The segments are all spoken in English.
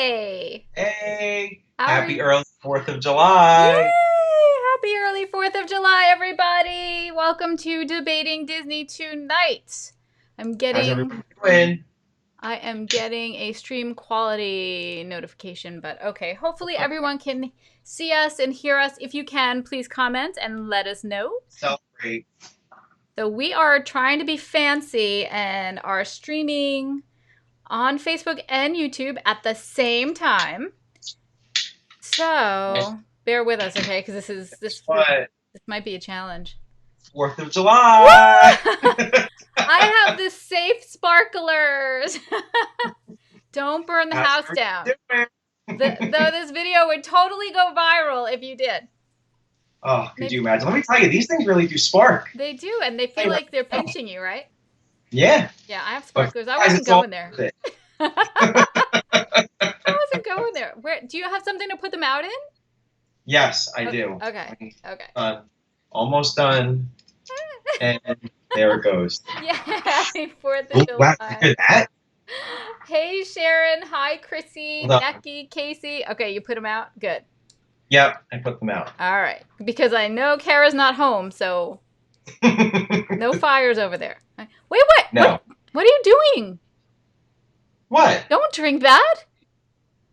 Hey, Hey, how are happy you? early 4th of Yay! July. Happy early 4th of July, everybody. Welcome to Debating Disney Tonight. I'm How's getting everybody doing? I am getting a stream quality notification, but okay. Hopefully everyone can see us and hear us. If you can, please comment and let us know. Celebrate. So we are trying to be fancy and are streaming on Facebook and YouTube at the same time. And So bear with us, okay? Because guess what? this might be a challenge. 4th of Woo! July. I have the safe sparklers. Don't burn the How's house everybody down. doing? Though this video would totally go viral if you did. Oh, could They you imagine? Let me tell you, these things really do spark. they do, and they feel like they're pinching you, right? Yeah, Yeah, I have but sparklers. I guys, wasn't it's all going there. worth I it. wasn't going there. Where do you have something to put them out in? Yes, I do. Okay. Okay. Almost done. And there it goes. Yeah, happy 4th of Oh, wow, you July. hear that? Hey Sharon, hi Chrissy, Hold on. Becky, Casey. Okay, you put them out? Good. Yep, I put them out. All right. Because I know Kara's not home, so no fires over there. Wait, what? No. What are you doing? What? Don't drink that.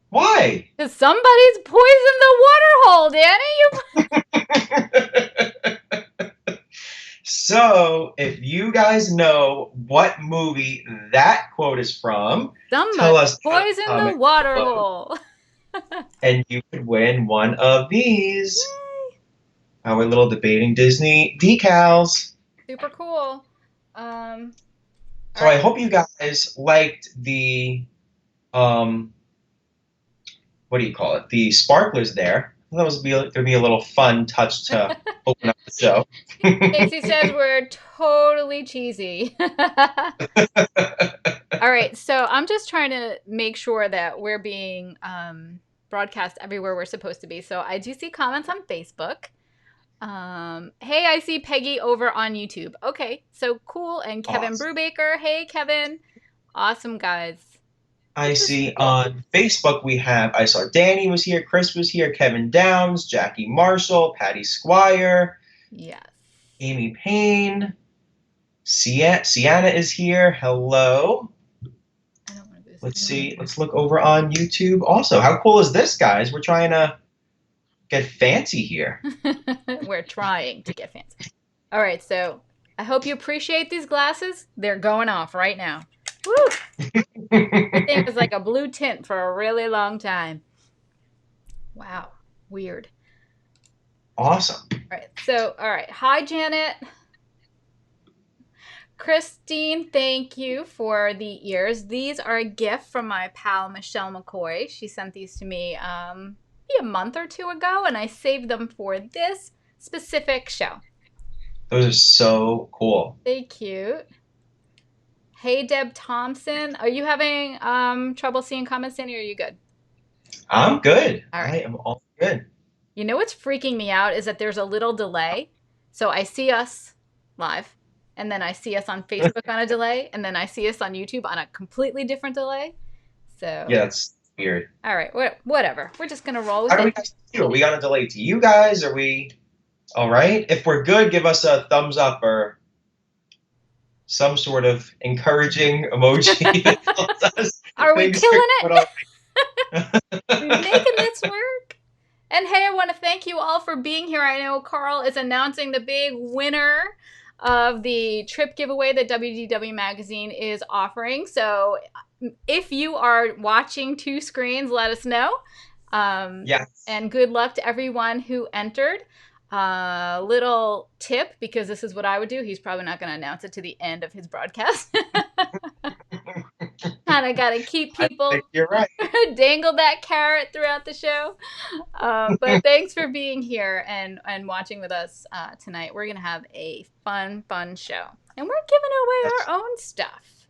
Why? Because somebody's poisoned the water hole, Danny. So, if you guys know what movie that quote is from, tell Somebody us down in the poisoned the comments water below, hole. and you could win one of these. Our little Debating Disney decals. Super cool. All So I right. hope you guys liked the, um, what do you call it? The sparklers there. That was going to be a little fun touch to open up the show. Casey says we're totally cheesy. All right, so I'm just trying to make sure that we're being broadcast everywhere we're supposed to be. So I do see comments on Facebook. Hey, I see Peggy over on YouTube. Okay, so cool. And Kevin Awesome. Brubaker. Hey, Kevin. Awesome, guys. I This is see cool. on Facebook I saw Danny was here, Chris was here, Kevin Downs, Jackie Marshall, Patty Squire, Yes. Amy Payne, Sienna is here. Hello. I don't want to do Let's this. see. Let's look over on YouTube also. How cool is this, guys? We're trying to get fancy here. We're trying to get fancy. All right, so I hope you appreciate these glasses. They're going off right now. Woo! Everything is like a blue tint for a really long time. Wow. Weird. Awesome. All right. Hi, Janet. Christine, thank you for the ears. These are a gift from my pal Michelle McCoy. She sent these to me maybe a month or two ago, and I saved them for this specific show. Those are so cool. They cute. Hey, Deb Thompson. Are you having trouble seeing comments, Danny, or are you good? I'm good. All I right. am all good. You know what's freaking me out is that there's a little delay. So I see us live, and then I see us on Facebook on a delay, and then I see us on YouTube on a completely different delay. So, Yeah, that's weird. all right, whatever. We're just gonna roll with How do we it. guys do? Are we on a delay to you guys? Are we all right? If we're good, give us a thumbs up or some sort of encouraging emoji that tells us Are we things are killing going it? on. We making this work? And hey, I want to thank you all for being here. I know Carl is announcing the big winner of the trip giveaway that WDW Magazine is offering. So if you are watching two screens, let us know. Yes. And good luck to everyone who entered. Little tip, because this is what I would do. He's probably not going to announce it to the end of his broadcast. Kind of got to keep I people think you're right. dangle that carrot throughout the show. But thanks for being here and watching with us tonight. We're going to have a fun show. And we're giving away Yes. our own stuff,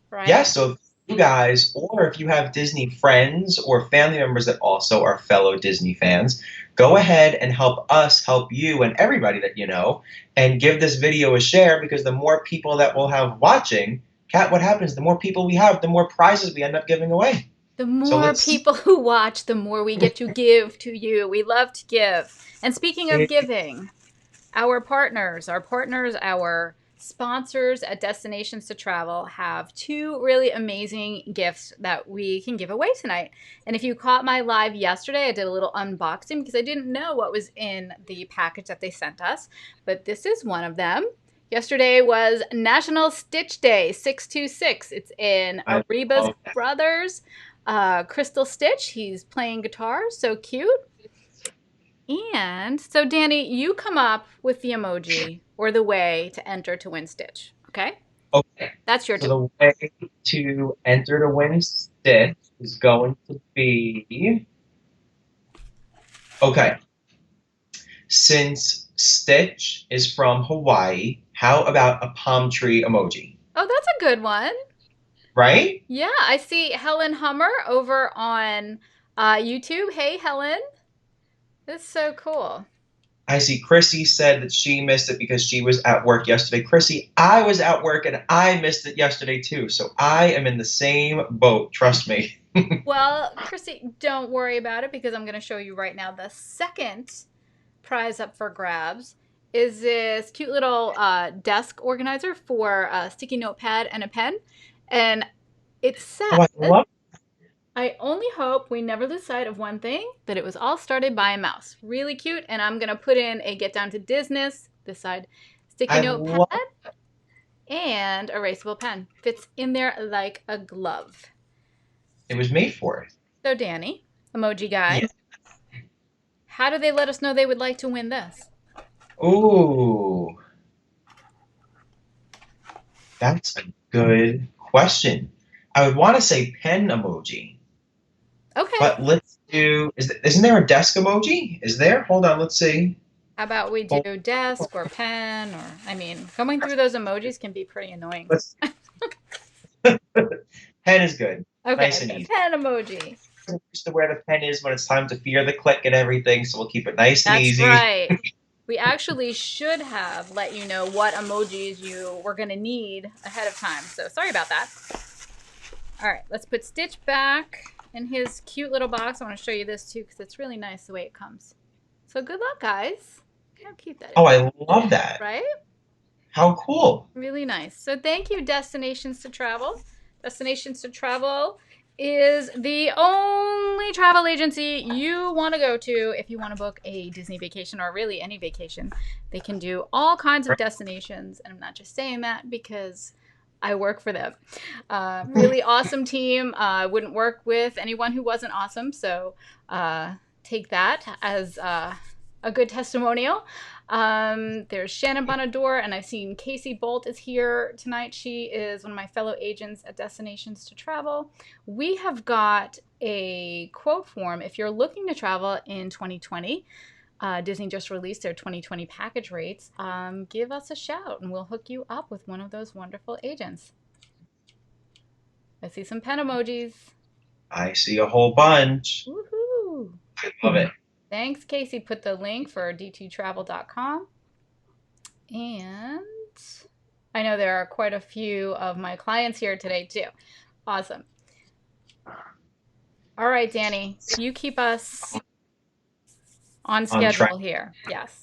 right? Yeah, so if you guys, or if you have Disney friends or family members that also are fellow Disney fans, go ahead and help us help you and everybody that you know, and give this video a share, because the more people that we'll have watching, Kat, what happens? The more people we have, the more prizes we end up giving away. The So more let's people who watch, the more we get to give to you. We love to give. And speaking of see. giving, our sponsors at Destinations to Travel have two really amazing gifts that we can give away tonight. And if you caught my live yesterday, I did a little unboxing because I didn't know what was in the package that they sent us. But this is one of them. Yesterday was National Stitch Day 626. It's in I Ariba's love that. Brothers. Crystal Stitch. He's playing guitar. So cute. And so, Danny, you come up with the emoji or the way to enter to win Stitch. Okay? Okay. That's your So turn. the way to enter to win Stitch is going to be okay. Since Stitch is from Hawaii, how about a palm tree emoji? Oh, that's a good one. Right? Yeah, I see Helen Hummer over on YouTube. Hey, Helen. That's so cool. I see Chrissy said that she missed it because she was at work yesterday. Chrissy, I was at work and I missed it yesterday too. So I am in the same boat. Trust me. Well, Chrissy, don't worry about it because I'm going to show you right now the second prize up for grabs is this cute little desk organizer for a sticky notepad and a pen. And it Oh, I says, love I only hope we never lose sight of one thing, that it was all started by a mouse. Really cute. And I'm going to put in a Get Down to Disney, this side, sticky I notepad, love and erasable pen. Fits in there like a glove. it was made for it. So, Danny, emoji guy, Yeah. how do they let us know they would like to win this? Ooh, that's a good question. I would want to say pen emoji, Okay. but let's do isn't there a desk emoji? Is there? Hold on, let's see. How about we Hold- do desk or pen or, I mean, going through those emojis can be pretty annoying. Let's pen is good. Nice and Okay, easy. pen emoji. Used to where the pen is when it's time to fear the click and everything, so we'll keep it nice and That's easy. right. We actually should have let you know what emojis you were going to need ahead of time. So sorry about that. All right, let's put Stitch back in his cute little box. I want to show you this too because it's really nice the way it comes. So good luck, guys. How cute that is. Oh, I love that. Right? How cool. Really nice. So thank you, Destinations to Travel. Destinations to Travel is the only travel agency you want to go to if you want to book a Disney vacation or really any vacation. They can do all kinds of destinations, and I'm not just saying that because I work for them. Really awesome team. Wouldn't work with anyone who wasn't awesome, so take that as a good testimonial. There's Shannon Bonador, and I've seen Casey Bolt is here tonight. She is one of my fellow agents at Destinations to Travel. We have got a quote form. If you're looking to travel in 2020, Disney just released their 2020 package rates. Give us a shout, and we'll hook you up with one of those wonderful agents. I see some pen emojis. I see a whole bunch. Woohoo! I love it. Thanks, Casey. Put the link for d2travel.com. And I know there are quite a few of my clients here today, too. Awesome. All right, Danny, you keep us on schedule here. Yes.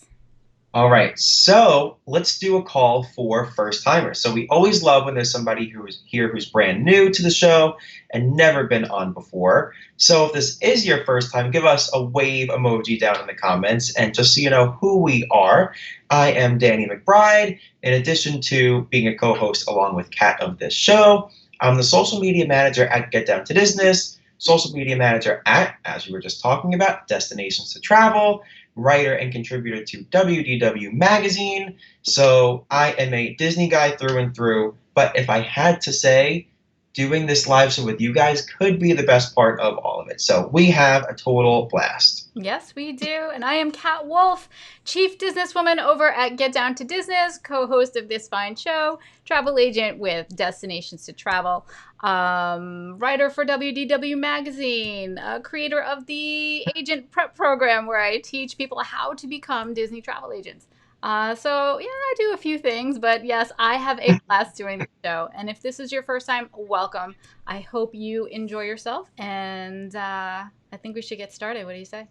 All right, so let's do a call for first timers. So we always love when there's somebody who's here who's brand new to the show and never been on before. So if this is your first time, give us a wave emoji down in the comments. And just so you know who we are, I am Danny McBride. In addition to being a co-host along with Kat of this show, I'm the social media manager at Get Down to Disney, social media manager at, as we were just talking about, Destinations to Travel, writer and contributor to WDW Magazine. So I am a Disney guy through and through. But if I had to say, doing this live show with you guys could be the best part of all of it. So we have a total blast. Yes, we do. And I am Kat Wolf, chief businesswoman over at Get Down to Disney, co-host of this fine show, travel agent with Destinations to Travel, writer for WDW Magazine, creator of the Agent Prep Program, where I teach people how to become Disney travel agents. So yeah, I do a few things, but yes, I have a blast doing the show. And if this is your first time, welcome. I hope you enjoy yourself, and I think we should get started. What do you say?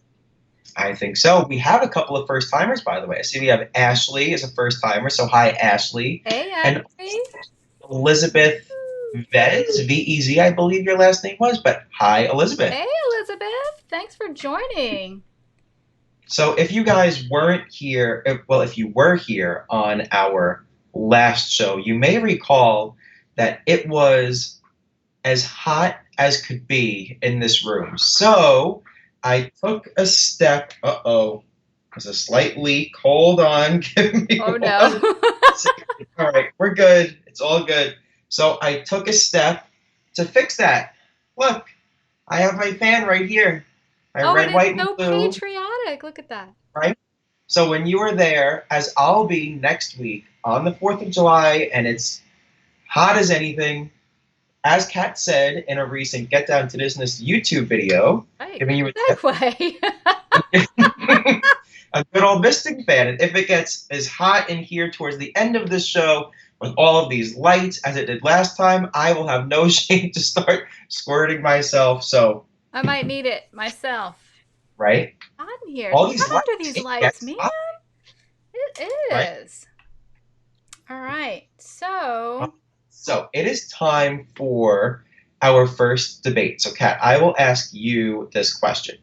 I think so. We have a couple of first timers, by the way. I see we have Ashley as a first timer. So hi, Ashley. Hey, And Ashley. Elizabeth Vez, Vez, I believe your last name was. But hi, Elizabeth. Hey, Elizabeth. Thanks for joining. So if you guys weren't here, if you were here on our last show, you may recall that it was as hot as could be in this room. So I took a step. Uh-oh. There's a slight leak. Hold on. Give me Oh one no. second. All right, we're good. It's all good. So I took a step to fix that. Look, I have my fan right here. My Oh, red, and it's white, and so blue, patriotic. Look at that. right? So when you are there, as I'll be next week on the 4th of July, and it's hot as anything, as Kat said in a recent Get Down to Business YouTube video, Right, giving you good segue. a good old Mystic fan. And if it gets as hot in here towards the end of this show with all of these lights as it did last time, I will have no shame to start squirting myself. So, I might need it myself. right? Hot in here. All It's these hot lights, under these it lights, gets man. hot, It right? is. All right. So, So it is time for our first debate. So, Kat, I will ask you this question.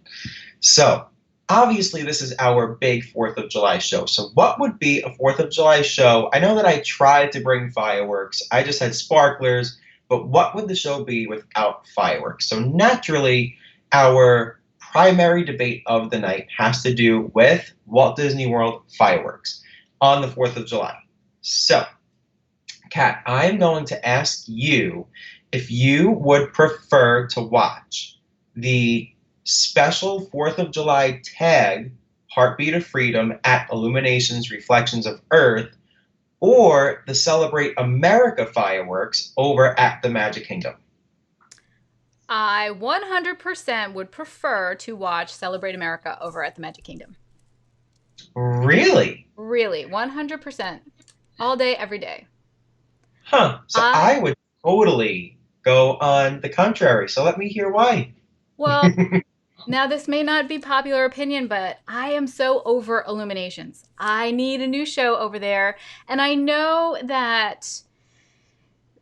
So, obviously, this is our big 4th of July show. So, what would be a 4th of July show? I know that I tried to bring fireworks, I just had sparklers, but what would the show be without fireworks? So, naturally, our primary debate of the night has to do with Walt Disney World fireworks on the 4th of July. So, Kat, I'm going to ask you if you would prefer to watch the special 4th of July tag, Heartbeat of Freedom at Illuminations Reflections of Earth, or the Celebrate America fireworks over at the Magic Kingdom. I 100% would prefer to watch Celebrate America over at the Magic Kingdom. Really? Really, 100%. All day, every day. Huh. So I, I would totally go on the contrary. So let me hear why. well, now this may not be popular opinion, but I am so over Illuminations. I need a new show over there. And I know that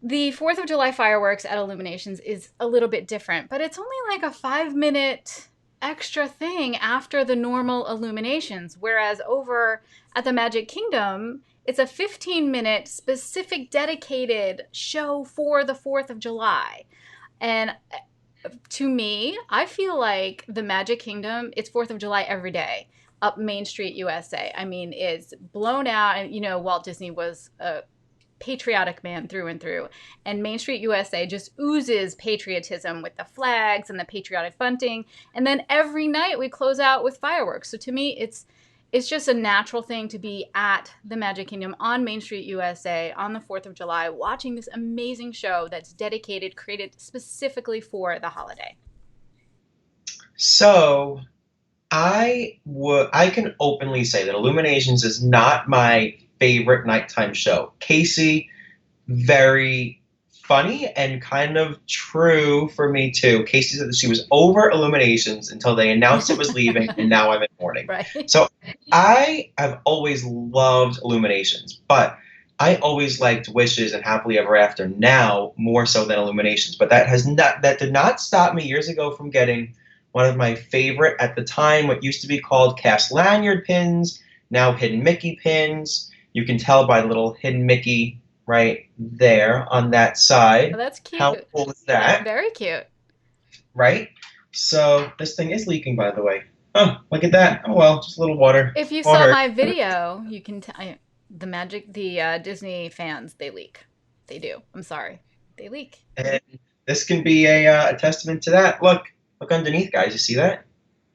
the 4th of July fireworks at Illuminations is a little bit different, but it's only like a 5-minute extra thing after the normal Illuminations. Whereas over at the Magic Kingdom, it's a 15-minute specific dedicated show for the 4th of July. And to me, I feel like the Magic Kingdom, it's 4th of July every day up Main Street, USA. I mean, it's blown out. And, Walt Disney was a patriotic man through and through. And Main Street, USA just oozes patriotism with the flags and the patriotic bunting. And then every night we close out with fireworks. So to me, it's just a natural thing to be at the Magic Kingdom on Main Street, USA on the 4th of July, watching this amazing show that's created specifically for the holiday. So I can openly say that Illuminations is not my favorite nighttime show. Casey, very funny and kind of true for me too. Casey said that she was over Illuminations until they announced it was leaving, and now I'm in mourning. Right. So I have always loved Illuminations, but I always liked Wishes and Happily Ever After now more so than Illuminations. But that did not stop me years ago from getting one of my favorite at the time, what used to be called cast lanyard pins, now hidden Mickey pins. You can tell by the little hidden Mickey right there on that side. Oh, that's cute. How cool is that? Very cute. Right? So this thing is leaking, by the way. Oh, look at that. Oh, well, just a little water. If you Water. saw my video, you can tell the Disney fans, they leak. They do. I'm sorry. They leak. And this can be a testament to that. Look underneath, guys. You see that?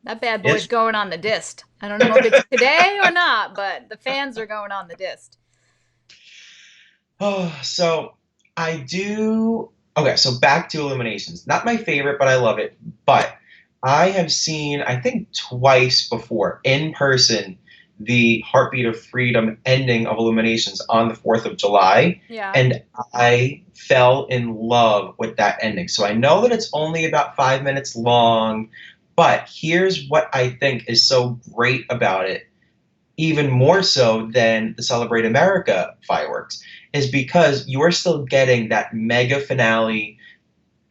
That bad boy's going on the disc. I don't know if it's today or not, but the fans are going on the disc. Oh, so I do. Okay, so back to Illuminations. Not my favorite, but I love it. But I have seen, I think twice before in person, the Heartbeat of Freedom ending of Illuminations on the 4th of July. Yeah. And I fell in love with that ending. So I know that it's only about 5 minutes long, but here's what I think is so great about it, even more so than the Celebrate America fireworks, is because you're still getting that mega finale,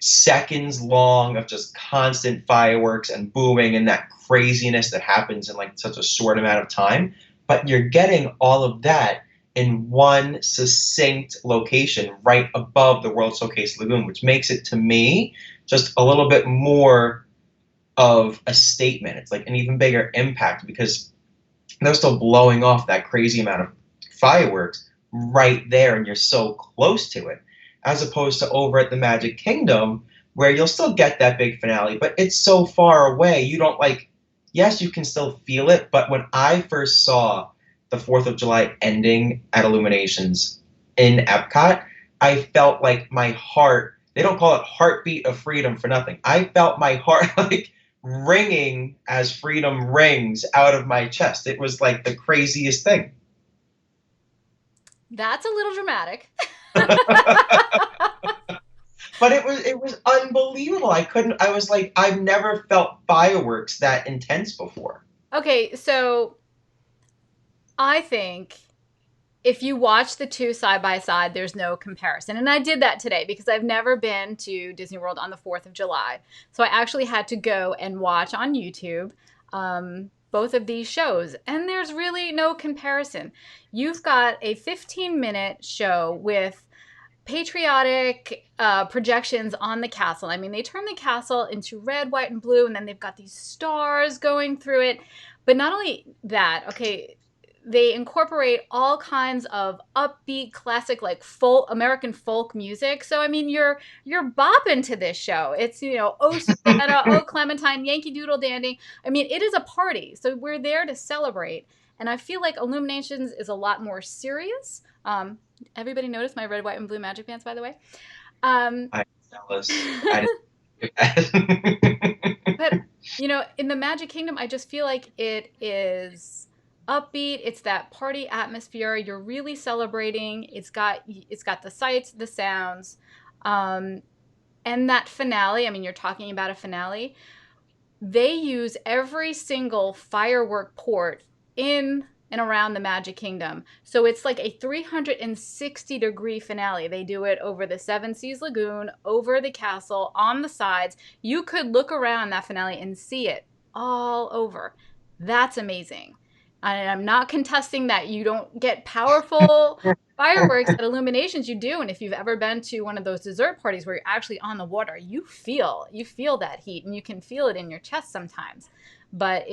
seconds long of just constant fireworks and booming and that craziness that happens in like such a short amount of time. But you're getting all of that in one succinct location right above the World Showcase Lagoon, which makes it to me just a little bit more of a statement. It's like an even bigger impact because they're still blowing off that crazy amount of fireworks right there, and you're so close to it, as opposed to over at the Magic Kingdom, where you'll still get that big finale, but it's so far away. You don't like, yes, you can still feel it, but when I first saw the 4th of July ending at Illuminations in Epcot, I felt like my heart, they don't call it Heartbeat of Freedom for nothing. I felt my heart like ringing as freedom rings out of my chest. It was like the craziest thing. That's a little dramatic. But it was unbelievable. I was like, I've never felt fireworks that intense before. Okay, so I think if you watch the two side by side, there's no comparison. And I did that today because I've never been to Disney World on the 4th of July. So I actually had to go and watch on YouTube both of these shows. And there's really no comparison. You've got a 15-minute show with patriotic projections on the castle. I mean, they turn the castle into red, white, and blue, and then they've got these stars going through it. But not only that, okay, they incorporate all kinds of upbeat, classic, like American folk music. So I mean, you're bopping to this show. It's Oh Susanna, Oh Clementine, Yankee Doodle Dandy. I mean, it is a party. So we're there to celebrate. And I feel like Illuminations is a lot more serious. Everybody noticed my red, white, and blue magic bands, by the way. I'm jealous. I didn't. But in the Magic Kingdom, I just feel like it is upbeat. It's that party atmosphere. You're really celebrating. It's got the sights, the sounds, and that finale. I mean, you're talking about a finale. They use every single firework port in and around the Magic Kingdom. So it's like a 360-degree finale. They do it over the Seven Seas Lagoon, over the castle, on the sides. You could look around that finale and see it all over. That's amazing. And I'm not contesting that you don't get powerful fireworks at Illuminations. You do. And if you've ever been to one of those dessert parties where you're actually on the water, you feel that heat, and you can feel it in your chest sometimes. But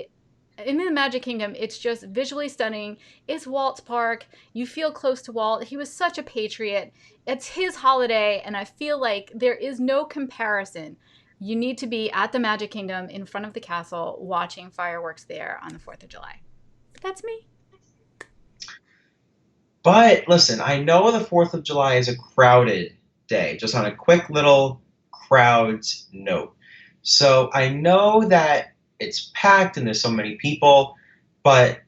in the Magic Kingdom, it's just visually stunning. It's Walt's park. You feel close to Walt. He was such a patriot. It's his holiday, and I feel like there is no comparison. You need to be at the Magic Kingdom in front of the castle watching fireworks there on the 4th of July. That's me. But listen, I know the 4th of July is a crowded day, just on a quick little crowds note. So I know that it's packed and there's so many people, but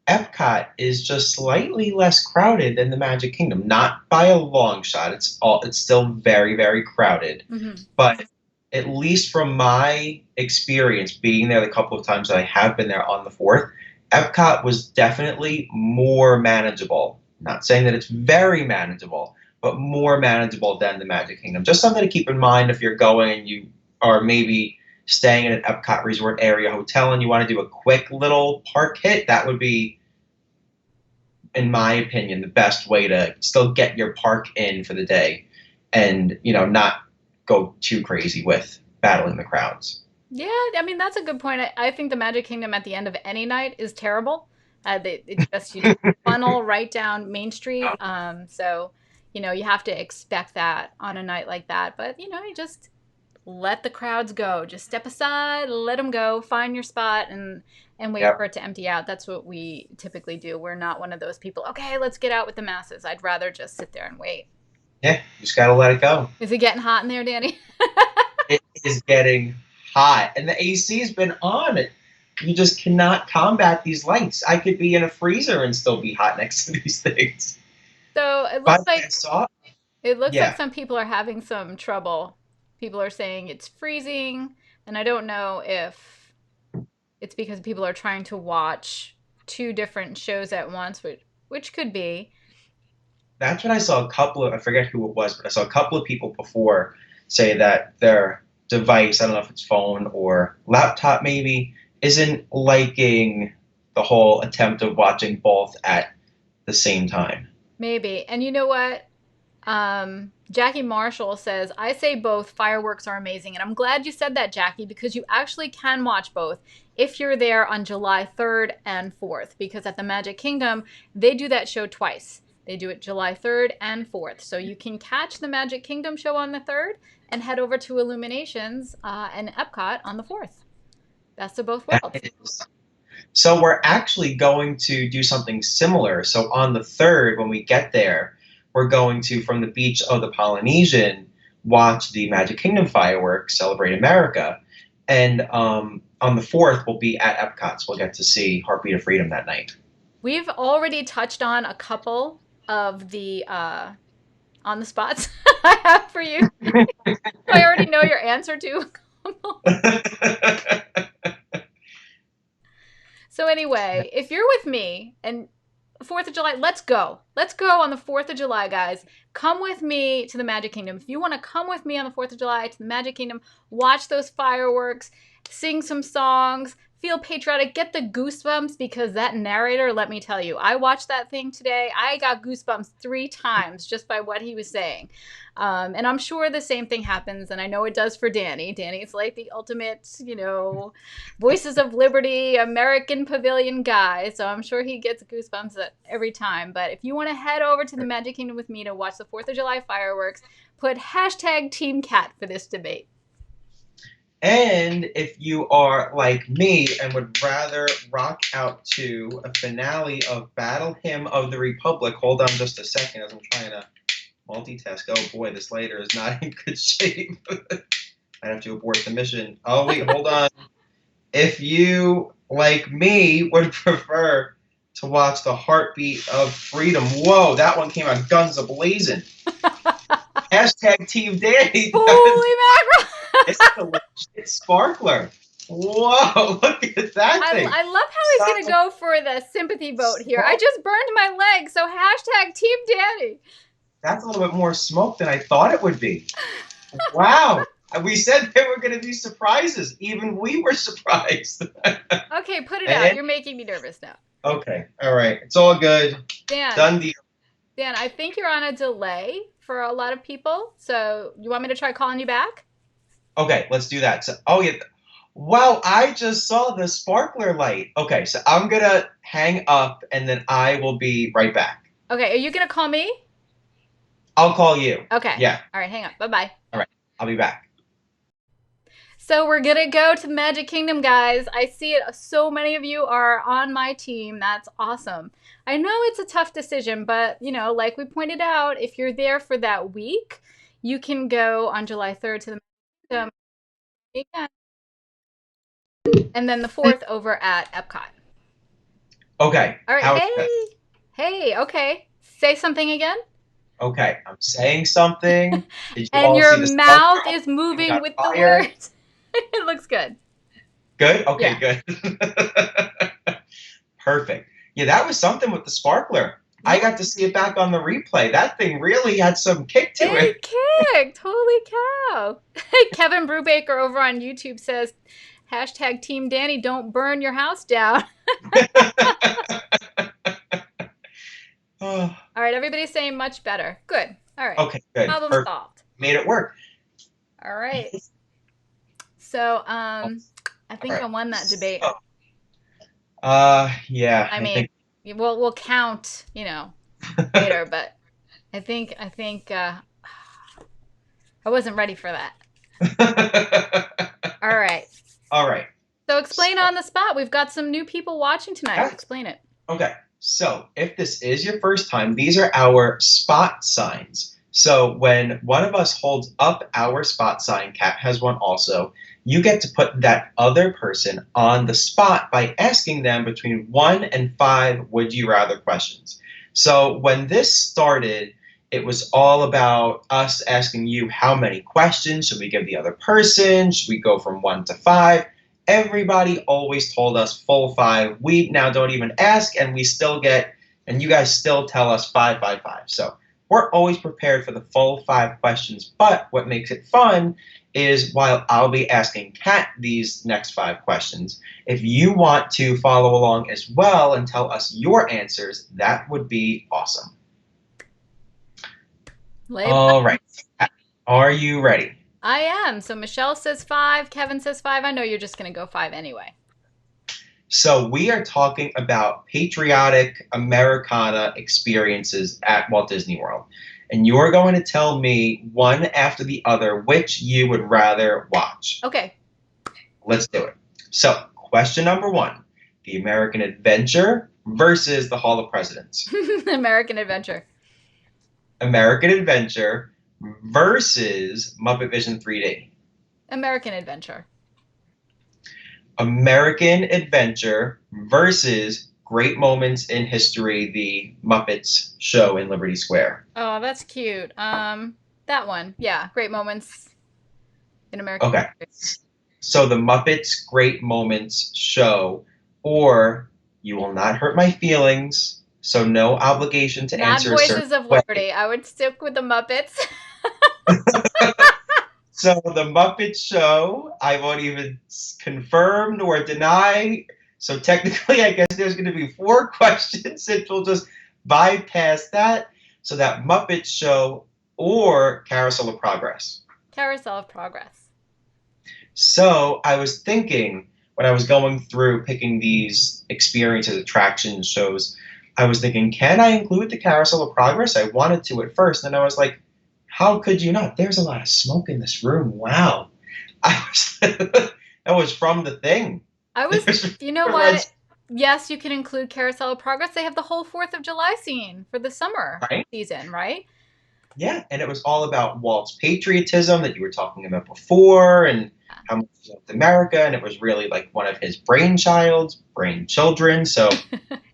Epcot is just slightly less crowded than the Magic Kingdom. Not by a long shot. It's still very, very crowded. Mm-hmm. But at least from my experience being there the couple of times that I have been there on the 4th, Epcot was definitely more manageable. Not saying that it's very manageable, but more manageable than the Magic Kingdom. Just something to keep in mind if you're going and you are maybe staying in an Epcot Resort area hotel and you want to do a quick little park hit. That would be, in my opinion, the best way to still get your park in for the day and, not go too crazy with battling the crowds. Yeah, I mean, that's a good point. I think the Magic Kingdom at the end of any night is terrible. It just you funnel right down Main Street. So, you have to expect that on a night like that. But, you just let the crowds go. Just step aside, let them go, find your spot, and wait for it to empty out. That's what we typically do. We're not one of those people, okay, let's get out with the masses. I'd rather just sit there and wait. Yeah, you just got to let it go. Is it getting hot in there, Danny? It is getting hot, and the AC's been on it you just cannot combat these lights. I could be in a freezer and still be hot next to these things. So it By looks the way, I like saw, it looks like yeah, some people are having some trouble. People are saying it's freezing, and I don't know if it's because people are trying to watch two different shows at once, which could be. that's what I saw a couple of, I forget who it was, but I saw a couple of people before say that their device, I don't know if it's phone or laptop maybe, isn't liking the whole attempt of watching both at the same time. Maybe. And you know what? Jackie Marshall says, I say both fireworks are amazing. And I'm glad you said that, Jackie, because you actually can watch both if you're there on July 3rd and 4th, because at the Magic Kingdom, they do that show twice. They do it July 3rd and 4th. So you can catch the Magic Kingdom show on the 3rd and head over to Illuminations and Epcot on the 4th. Best of both That worlds. is. So we're actually going to do something similar. So on the 3rd, when we get there, we're going to, from the beach of the Polynesian, watch the Magic Kingdom fireworks, celebrate America. And on the 4th, we'll be at Epcot, so we'll get to see Heartbeat of Freedom that night. We've already touched on a couple of the on the spots I have for you. I already know your answer to. So anyway, if you're with me and 4th of July, let's go. Let's go on the 4th of July, guys. Come with me to the Magic Kingdom. If you want to come with me on the 4th of July to the Magic Kingdom, watch those fireworks, sing some songs, feel patriotic, get the goosebumps, because that narrator, let me tell you, I watched that thing today. I got goosebumps 3 times just by what he was saying. And I'm sure the same thing happens, and I know it does for Danny. Danny's like the ultimate, Voices of Liberty, American Pavilion guy, so I'm sure he gets goosebumps every time. But if you want to head over to the Magic Kingdom with me to watch the 4th of July fireworks, put hashtag Team Cat for this debate. And if you are like me and would rather rock out to a finale of Battle Hymn of the Republic, hold on just a second as I'm trying to multitask. Oh boy, this lighter is not in good shape. I have to abort the mission. Oh wait, hold on. If you, like me, would prefer to watch the Heartbeat of Freedom, whoa, that one came out guns a-blazing. Hashtag Team Danny. Holy mackerel! It's a legit sparkler. Whoa, look at that thing. I love how he's going to go for the sympathy vote here. I just burned my leg, so hashtag Team Danny. That's a little bit more smoke than I thought it would be. Wow. We said there were going to be surprises. Even we were surprised. Okay, put it out. You're making me nervous now. Okay, all right. It's all good. Dan, Done deal. Dan, I think you're on a delay for a lot of people, so you want me to try calling you back? Okay, let's do that. So, oh yeah. Wow, I just saw the sparkler light. Okay, so I'm going to hang up and then I will be right back. Okay, are you going to call me? I'll call you. Okay. Yeah. All right, hang up. Bye-bye. All right, I'll be back. So we're going to go to the Magic Kingdom, guys. I see it. So many of you are on my team. That's awesome. I know it's a tough decision, but, like we pointed out, if you're there for that week, you can go on July 3rd to the Magic Kingdom and then the 4th over at Epcot. Okay. All right. Hey, okay. Say something again. Okay, I'm saying something. And your mouth is moving with the words. It looks good. Good? Okay, yeah. Good. Perfect. Yeah, that was something with the sparkler. Yeah. I got to see it back on the replay. That thing really had some kick to it. It kicked. Holy cow. Kevin Brubaker over on YouTube says, hashtag Team Danny, don't burn your house down. All right, everybody's saying much better. Good. All right. Okay, good. Problem solved. Made it work. All right. So, I think I won that debate. Yeah. I mean, we'll count, later, but I think I wasn't ready for that. All right. All right. So explain on the spot. We've got some new people watching tonight. Yeah. Explain it. Okay. So if this is your first time, these are our spot signs. So when one of us holds up our spot sign, Kat has one also, you get to put that other person on the spot by asking them between 1 and 5 would you rather questions. So when this started, it was all about us asking you how many questions should we give the other person? Should we go from 1 to 5? Everybody always told us full 5. We now don't even ask, and we still get, and you guys still tell us 5, 5, 5. So we're always prepared for the full 5 questions. But what makes it fun is while I'll be asking Kat these next 5 questions, if you want to follow along as well and tell us your answers, that would be awesome. All right. Are you ready? I am. So Michelle says 5. Kevin says 5. I know you're just going to go 5 anyway. So we are talking about patriotic Americana experiences at Walt Disney World. And you're going to tell me one after the other which you would rather watch. Okay. Let's do it. So question number 1, the American Adventure versus the Hall of Presidents. American Adventure. American Adventure versus Muppet Vision 3D. American Adventure. American Adventure versus Great Moments in History, the Muppets show in Liberty Square. Oh, that's cute. That one. Yeah, Great Moments in American Okay. History. So the Muppets Great Moments show, or You Will Not Hurt My Feelings, so no obligation to Not answer a Voices certain of way. Liberty. I would stick with the Muppets. So the Muppet Show, I won't even confirm nor deny. So technically, I guess there's going to be 4 questions, and we'll just bypass that. So that Muppet Show or Carousel of Progress. Carousel of Progress. So I was thinking when I was going through picking these experiences, attractions, shows, I was thinking, can I include the Carousel of Progress? I wanted to at first, and I was like, how could you not? There's a lot of smoke in this room. Wow. That was from the thing. You know what? Yes, you can include Carousel of Progress. They have the whole 4th of July scene for the summer season, right? Yeah, and it was all about Walt's patriotism that you were talking about before and how much he loved America, and it was really like one of his brainchildren. So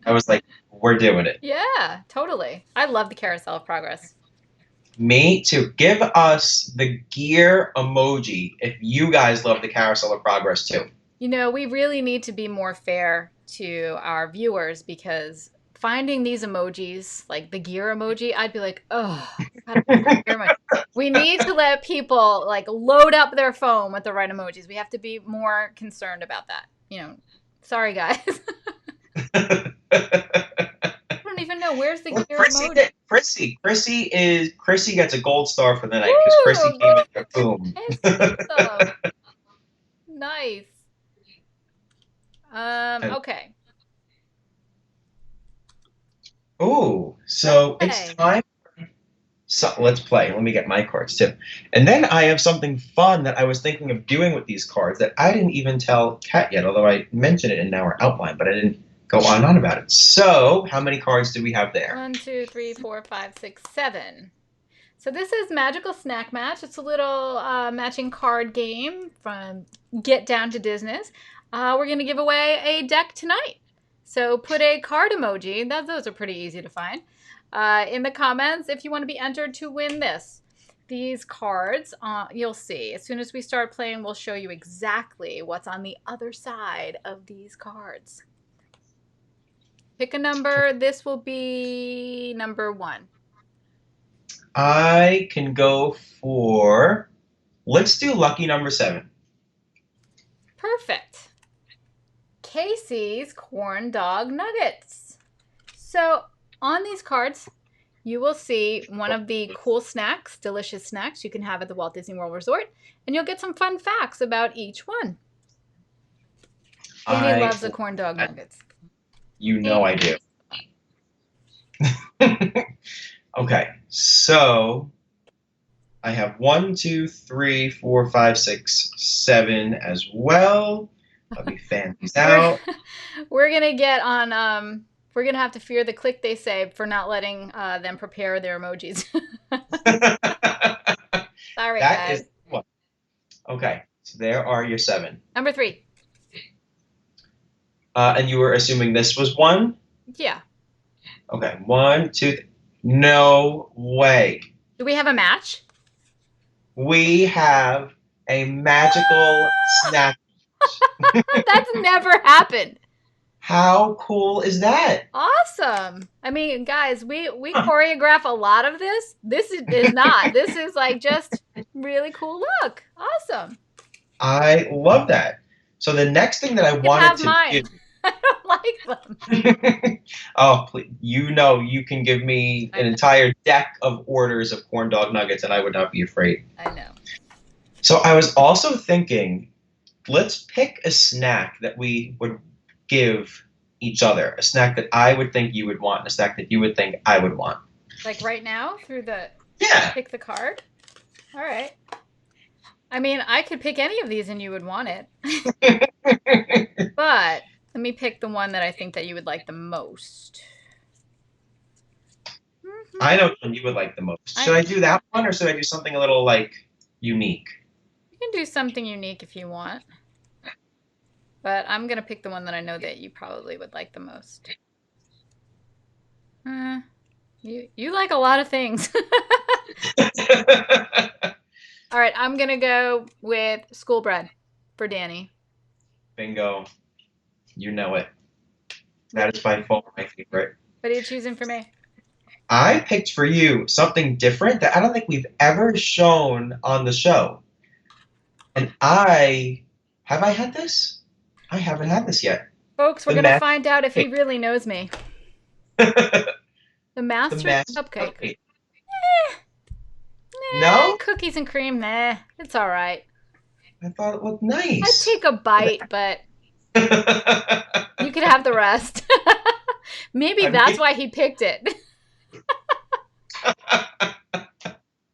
I was like, we're doing it. Yeah, totally. I love the Carousel of Progress. Me too. Give us the gear emoji if you guys love the Carousel of Progress too. You know, we really need to be more fair to our viewers because finding these emojis, like the gear emoji, I'd be like, oh, we need to let people like load up their phone with the right emojis. We have to be more concerned about that. You know, sorry guys. I don't even know where's the gear emoji. Chrissy gets a gold star for the night because Chrissy came in boom. Nice. Okay. Ooh, so it's time. So let's play. Let me get my cards too. And then I have something fun that I was thinking of doing with these cards that I didn't even tell Kat yet, although I mentioned it in our outline, but I didn't go on about it. So how many cards do we have there? 1, 2, 3, 4, 5, 6, 7. So this is Magical Snack Match. It's a little matching card game from Get Down to Disney's. We're going to give away a deck tonight. So put a card emoji, those are pretty easy to find, in the comments if you want to be entered to win this. These cards, you'll see. As soon as we start playing, we'll show you exactly what's on the other side of these cards. Pick a number. This will be number 1. I can go for, let's do lucky number 7. Perfect. Casey's Corn Dog Nuggets. So on these cards, you will see one of the cool snacks, delicious snacks you can have at the Walt Disney World Resort, and you'll get some fun facts about each one. Danny loves the corn dog nuggets. You know I do. Okay, so I have 1, 2, 3, 4, 5, 6, 7 as well. Let me fan these out. We're gonna get on. We're gonna have to fear the click they say for not letting them prepare their emojis. Sorry, guys. Is one. Okay, So there are your 7. Number 3. And you were assuming this was 1? Yeah. Okay, 1, 2. No way. Do we have a match? We have a magical snack. That's never happened. How cool is that? Awesome. I mean, guys, we Huh. choreograph a lot of this. This is not. This is like just really cool look. Awesome. I love that. So the next thing that I You can wanted have to mine. do. I don't like them. Oh, please, you know you can give me I an know. entire deck of orders of corn dog nuggets and I would not be afraid. I know. So I was also thinking, let's pick a snack that we would give each other, a snack that I would think you would want, and a snack that you would think I would want. Like right now through the Yeah. pick the card. All right. I mean, I could pick any of these and you would want it. But let me pick the one that I think that you would like the most. I know which one you would like the most. Should I do that one or should I do something a little like unique? You can do something unique if you want. But I'm going to pick the one that I know that you probably would like the most. You like a lot of things. All right, I'm going to go with school bread for Danny. Bingo. You know it. That is by far my favorite. What are you choosing for me? I picked for you something different that I don't think we've ever shown on the show. And have I had this? I haven't had this yet. Folks, we're The going to master find out if he cake. really knows me. The The master master cupcake. cupcake. Nah, No? cookies and cream, nah. It's all right. I thought it looked I'd nice. take a bite, but you could have the rest. Maybe I that's mean- why he picked it.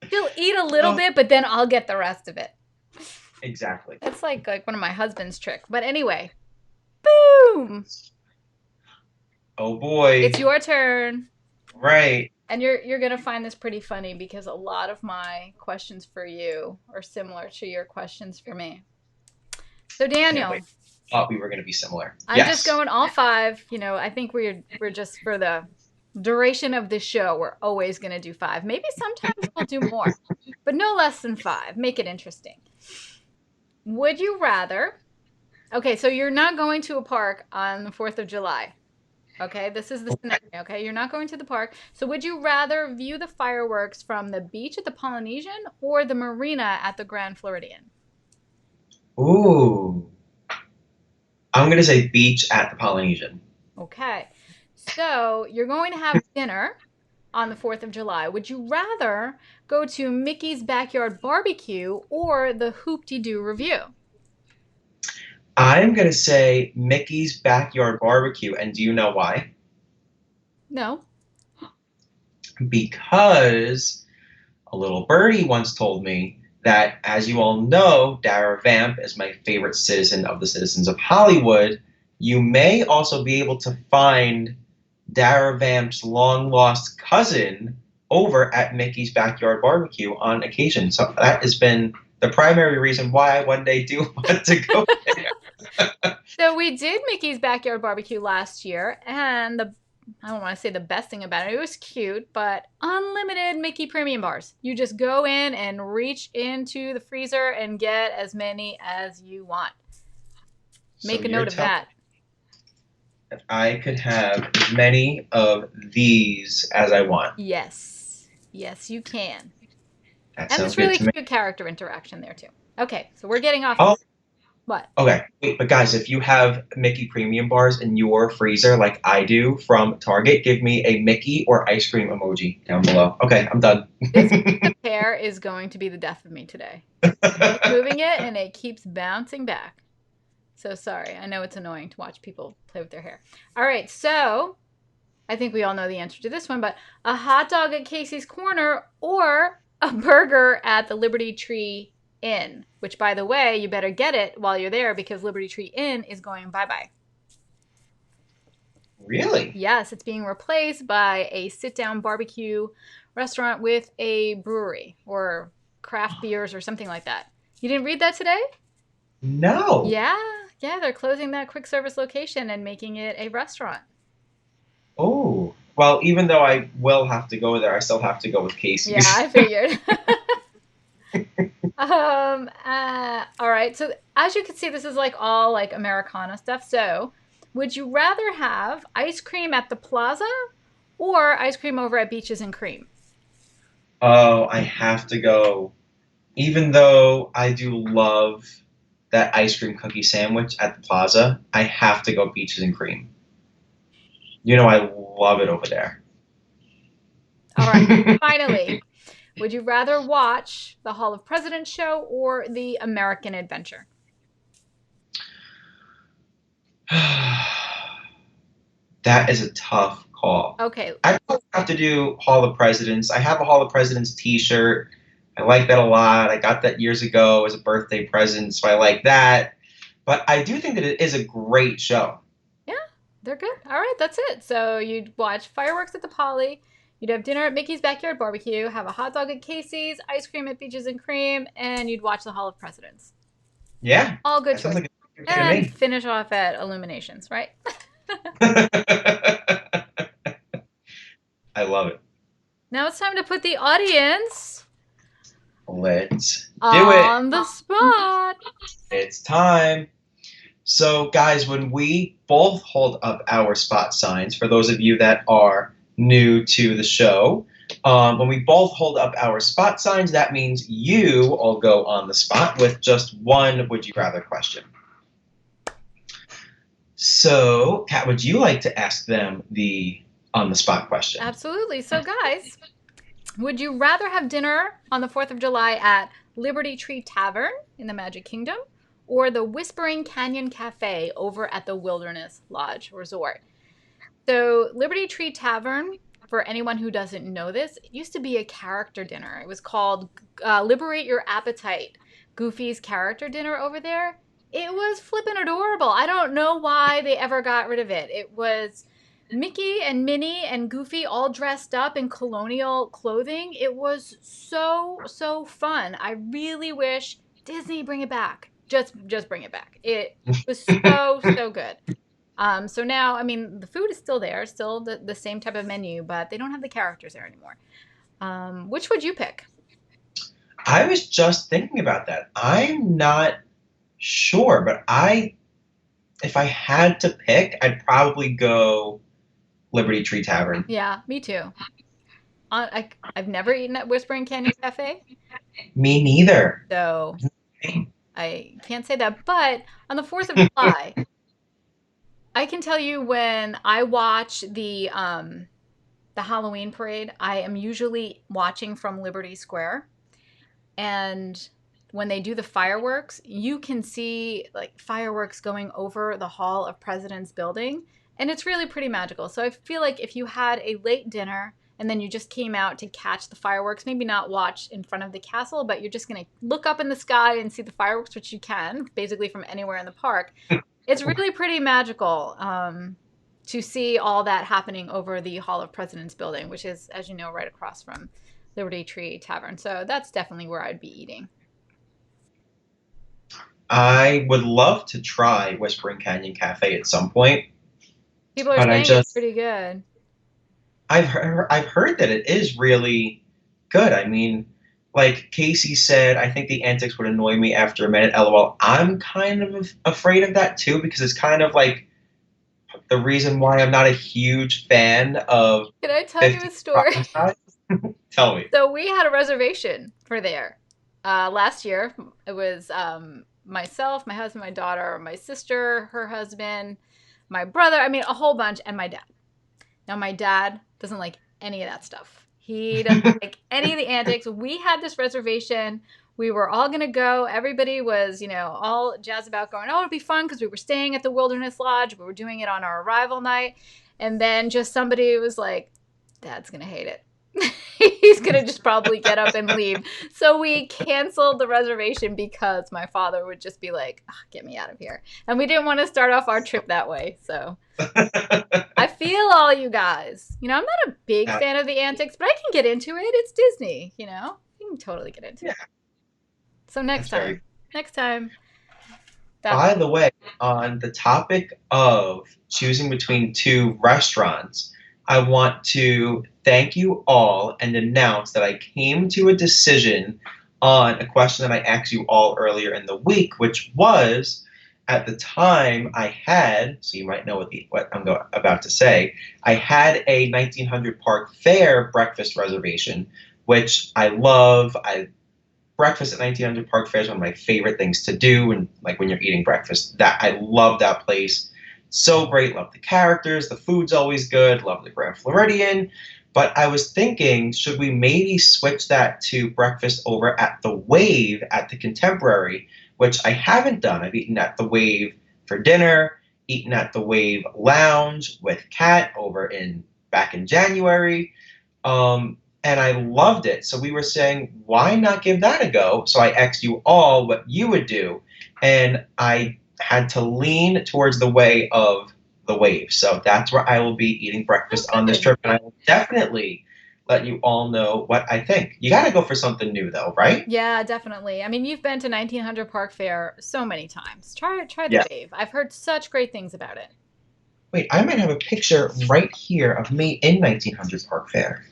He'll eat a little bit, but then I'll get the rest of it. Exactly. That's like one of my husband's tricks. But anyway, boom! Oh boy. It's your turn. Right. And you're gonna find this pretty funny because a lot of my questions for you are similar to your questions for me. So Daniel, wait. Thought we were going to be similar. I'm Yes. just going all 5. You know, I think we're just for the duration of the show, we're always gonna do 5. Maybe sometimes we'll do more, but no less than 5. Make it interesting. Would you rather? Okay, so you're not going to a park on the 4th of July. Okay, this is the scenario. Okay, you're not going to the park. So would you rather view the fireworks from the beach at the Polynesian or the marina at the Grand Floridian? Ooh. I'm going to say beach at the Polynesian. Okay, so you're going to have dinner on the 4th of July. Would you rather go to Mickey's Backyard Barbecue or the Hoop-Dee-Doo Review? I'm going to say Mickey's Backyard Barbecue. And do you know why? No. Because a little birdie once told me that, as you all know, Dara Vamp is my favorite citizen of the citizens of Hollywood. You may also be able to find Dara Vamp's long-lost cousin over at Mickey's Backyard Barbecue on occasion. So that has been the primary reason why I one day do want to go there. So we did Mickey's Backyard Barbecue last year, and I don't want to say the best thing about it was cute, but unlimited Mickey premium bars. You just go in and reach into the freezer and get as many as you want. Make a note of that. That I could have as many of these as I want. Yes. Yes, you can. That And sounds there's really good to me. cute character interaction there, too. Okay, so we're getting off. Oh. What? Okay, wait, but guys, if you have Mickey premium bars in your freezer like I do from Target, give me a Mickey or ice cream emoji down below. Okay, I'm done. The hair is going to be the death of me today. I keep moving it, and it keeps bouncing back. So sorry. I know it's annoying to watch people play with their hair. All right, so I think we all know the answer to this one, but a hot dog at Casey's Corner or a burger at the Liberty Tree Inn, which, by the way, you better get it while you're there because Liberty Tree Inn is going bye-bye. Really? Yes, it's being replaced by a sit-down barbecue restaurant with a brewery or craft beers or something like that. You didn't read that today? No. Yeah, yeah, they're closing that quick service location and making it a restaurant. Oh. Well, even though I will have to go there, I still have to go with Yeah, Casey's. I figured. All right. So as you can see, this is like all like Americana stuff. So, would you rather have ice cream at the plaza or ice cream over at Beaches and Cream? Oh, I have to go. Even though I do love that ice cream cookie sandwich at the plaza, I have to go peaches and cream. You know, I love it over there. All right. Finally, would you rather watch the Hall of Presidents show or the American Adventure? That is a tough call. Okay. I probably have to do Hall of Presidents. I have a Hall of Presidents T-shirt. I like that a lot. I got that years ago as a birthday present, so I like that. But I do think that it is a great show. Yeah, they're good. All right, that's it. So you'd watch fireworks at the Poly, you'd have dinner at Mickey's Backyard Barbecue, have a hot dog at Casey's, ice cream at Beaches and Cream, and you'd watch the Hall of Presidents. Yeah, All good that sounds choices. like a good day to And me. finish off at Illuminations, right? I love it. Now it's time to put the audience Let's do it. on the spot. It's time. So, guys, when we both hold up our spot signs, for those of you that are new to the show, when we both hold up our spot signs, that means you all go on the spot with just one would you rather question. So, Kat, would you like to ask them the on the spot question? Absolutely. So, guys, would you rather have dinner on the 4th of July at Liberty Tree Tavern in the Magic Kingdom or the Whispering Canyon Cafe over at the Wilderness Lodge Resort? So, Liberty Tree Tavern, for anyone who doesn't know this, it used to be a character dinner. It was called Liberate Your Appetite, Goofy's character dinner over there. It was flippin' adorable. I don't know why they ever got rid of it. It was Mickey and Minnie and Goofy all dressed up in colonial clothing. It was so, so fun. I really wish Disney bring it back. Just bring it back. It was so, so good. So now, I mean, the food is still there, still the same type of menu, but they don't have the characters there anymore. Which would you pick? I was just thinking about that. I'm not sure, but if I had to pick, I'd probably go Liberty Tree Tavern. Yeah, me too. I've never eaten at Whispering Canyon Cafe, Me neither. so I can't say that. But on the 4th of July, I can tell you when I watch the Halloween parade, I am usually watching from Liberty Square. And when they do the fireworks, you can see like fireworks going over the Hall of Presidents building, and it's really pretty magical. So I feel like if you had a late dinner and then you just came out to catch the fireworks, maybe not watch in front of the castle, but you're just going to look up in the sky and see the fireworks, which you can basically from anywhere in the park. It's really pretty magical to see all that happening over the Hall of Presidents building, which is, as you know, right across from Liberty Tree Tavern. So that's definitely where I'd be eating. I would love to try Whispering Canyon Cafe at some point, People are but saying it's pretty good. I've heard that it is really good. I mean, like Casey said, I think the antics would annoy me after a minute. LOL. I'm kind of afraid of that too because it's kind of like the reason why I'm not a huge fan of Can I tell you 50 a story? Tell me. So we had a reservation for there last year. It was myself, my husband, my daughter, my sister, her husband, my brother. I mean, a whole bunch, and my dad. Now, my dad doesn't like any of that stuff. He doesn't like any of the antics. We had this reservation. We were all going to go. Everybody was, all jazzed about going, oh, it'd be fun because we were staying at the Wilderness Lodge. We were doing it on our arrival night. And then just somebody was like, Dad's going to hate it. He's going to just probably get up and leave. So we canceled the reservation because my father would just be like, oh, get me out of here. And we didn't want to start off our trip that way. So I feel all you guys. I'm not a big fan of the antics, but I can get into it. It's Disney, You can totally get into it. So next time. That's By the way, on the topic of choosing between two restaurants, I want to thank you all and announce that I came to a decision on a question that I asked you all earlier in the week, which was at the time I had, so you might know what I'm about to say, I had a 1900 Park Fair breakfast reservation, which I love. Breakfast at 1900 Park Fair is one of my favorite things to do, and like when you're eating breakfast, that I love that place. So great, love the characters, the food's always good, love the Grand Floridian. But I was thinking, should we maybe switch that to breakfast over at the Wave at the Contemporary, which I haven't done. I've eaten at the Wave for dinner, eaten at the Wave Lounge with Kat over in back in January. And I loved it. So we were saying, why not give that a go? So I asked you all what you would do. And I had to lean towards the way of the Wave. So that's where I will be eating breakfast on this good. trip. And I will definitely let you all know what I think. You got to go for something new, though, right? Yeah, definitely. I mean, you've been to 1900 Park Fair so many times. Try the Yeah. Wave. I've heard such great things about it. Wait, I might have a picture right here of me in 1900 Park Fair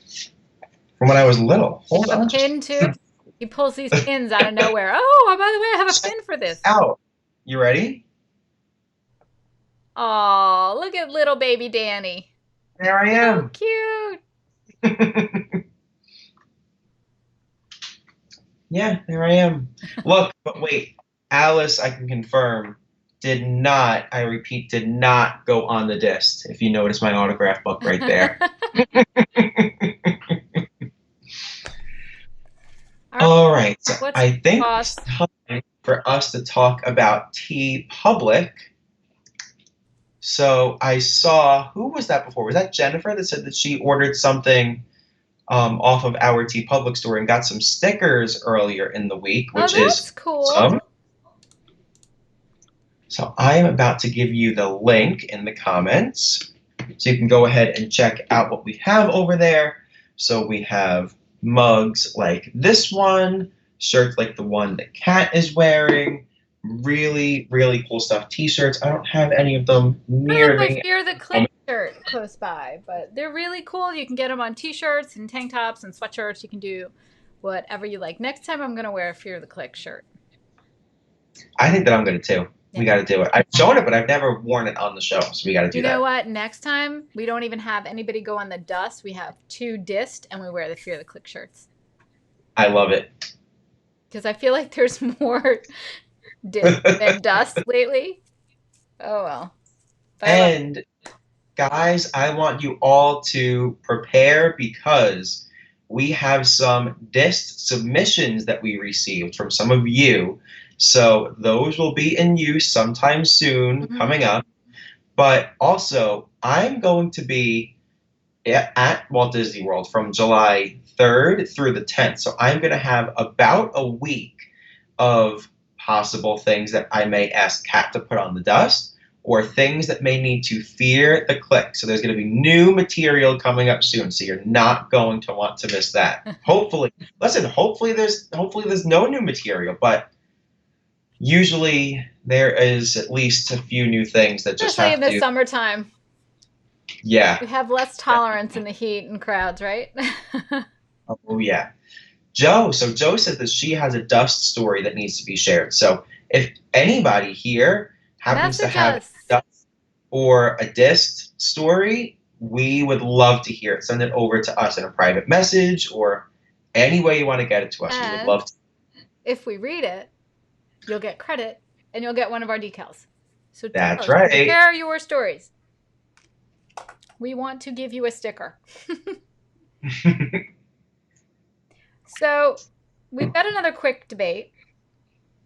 from when I was little. You Hold have a on. pin too? He pulls these pins out of nowhere. Oh, by the way, I have a Check pin for this. out. You ready? Oh, look at little baby Danny. There I So am. cute. Yeah, there I am. Look, but wait, Alice, I can confirm, did not, I repeat, did not go on the disc, if you notice my autograph book right there. All right, All right, so what's I think it's cost? time for us to talk about T Public. So I saw, who was that before? Was that Jennifer that said that she ordered something off of our T Public store and got some stickers earlier in the week, Oh, which that's is cool. awesome. So I'm about to give you the link in the comments so you can go ahead and check out what we have over there. So we have mugs like this one, shirts like the one that Kat is wearing, really, really cool stuff. T-shirts, I don't have any of them I don't near have a me. Fear the Click shirt close by, but they're really cool. You can get them on t-shirts and tank tops and sweatshirts. You can do whatever you like. Next time I'm going to wear a Fear the Click shirt. I think that I'm going to too. Yeah. We got to do it. I've shown it, but I've never worn it on the show, so we got to do You that. know what? Next time, we don't even have anybody go on the dust. We have two dist, and we wear the Fear the Click shirts. I love it. Because I feel like there's more dist than dust lately. Oh, well. And guys, I want you all to prepare because we have some disc submissions that we received from some of you. So those will be in use sometime soon, coming up. But also, I'm going to be at Walt Disney World from July 3rd through the 10th. So I'm going to have about a week of possible things that I may ask Kat to put on the dust or things that may need to fear the click. So there's going to be new material coming up soon. So you're not going to want to miss that. Hopefully, listen, hopefully there's no new material, but usually there is at least a few new things that just Especially have in the to. summertime. Yeah. We have less tolerance in the heat and crowds, right? Oh yeah. Joe says that she has a dust story that needs to be shared. So if anybody here happens to Message have us. a dust or a disc story, we would love to hear it. Send it over to us in a private message or any way you want to get it to us. We would love to. If we read it, you'll get credit and you'll get one of our decals. So That's tell us, right. share your stories. We want to give you a sticker. So we've got another quick debate.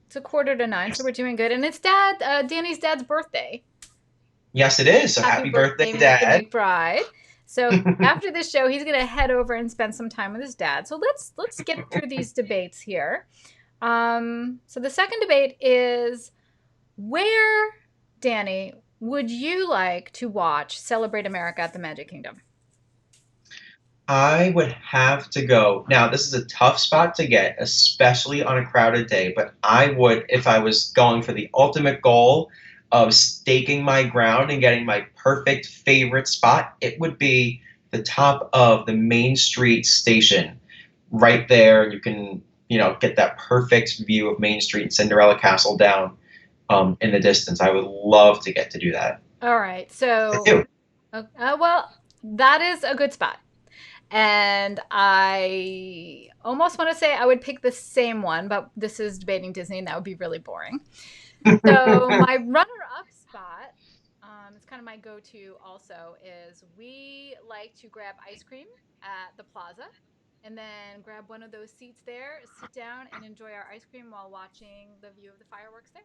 It's 8:45, so we're doing good. And it's Danny's dad's birthday. Yes, it is. So happy birthday, Dad. McBride. So after this show, he's going to head over and spend some time with his dad. So let's get through these debates here. So the second debate is, where, Danny, would you like to watch Celebrate America at the Magic Kingdom? I would have to go. Now, this is a tough spot to get, especially on a crowded day, but I would, if I was going for the ultimate goal of staking my ground and getting my perfect favorite spot, it would be the top of the Main Street station. Right there, you can, get that perfect view of Main Street and Cinderella Castle down in the distance. I would love to get to do that. All right. I So, do. well, that is a good spot. And I almost want to say I would pick the same one, but this is debating Disney, and that would be really boring. So my runner-up spot, it's kind of my go-to also, is we like to grab ice cream at the plaza and then grab one of those seats there, sit down and enjoy our ice cream while watching the view of the fireworks there.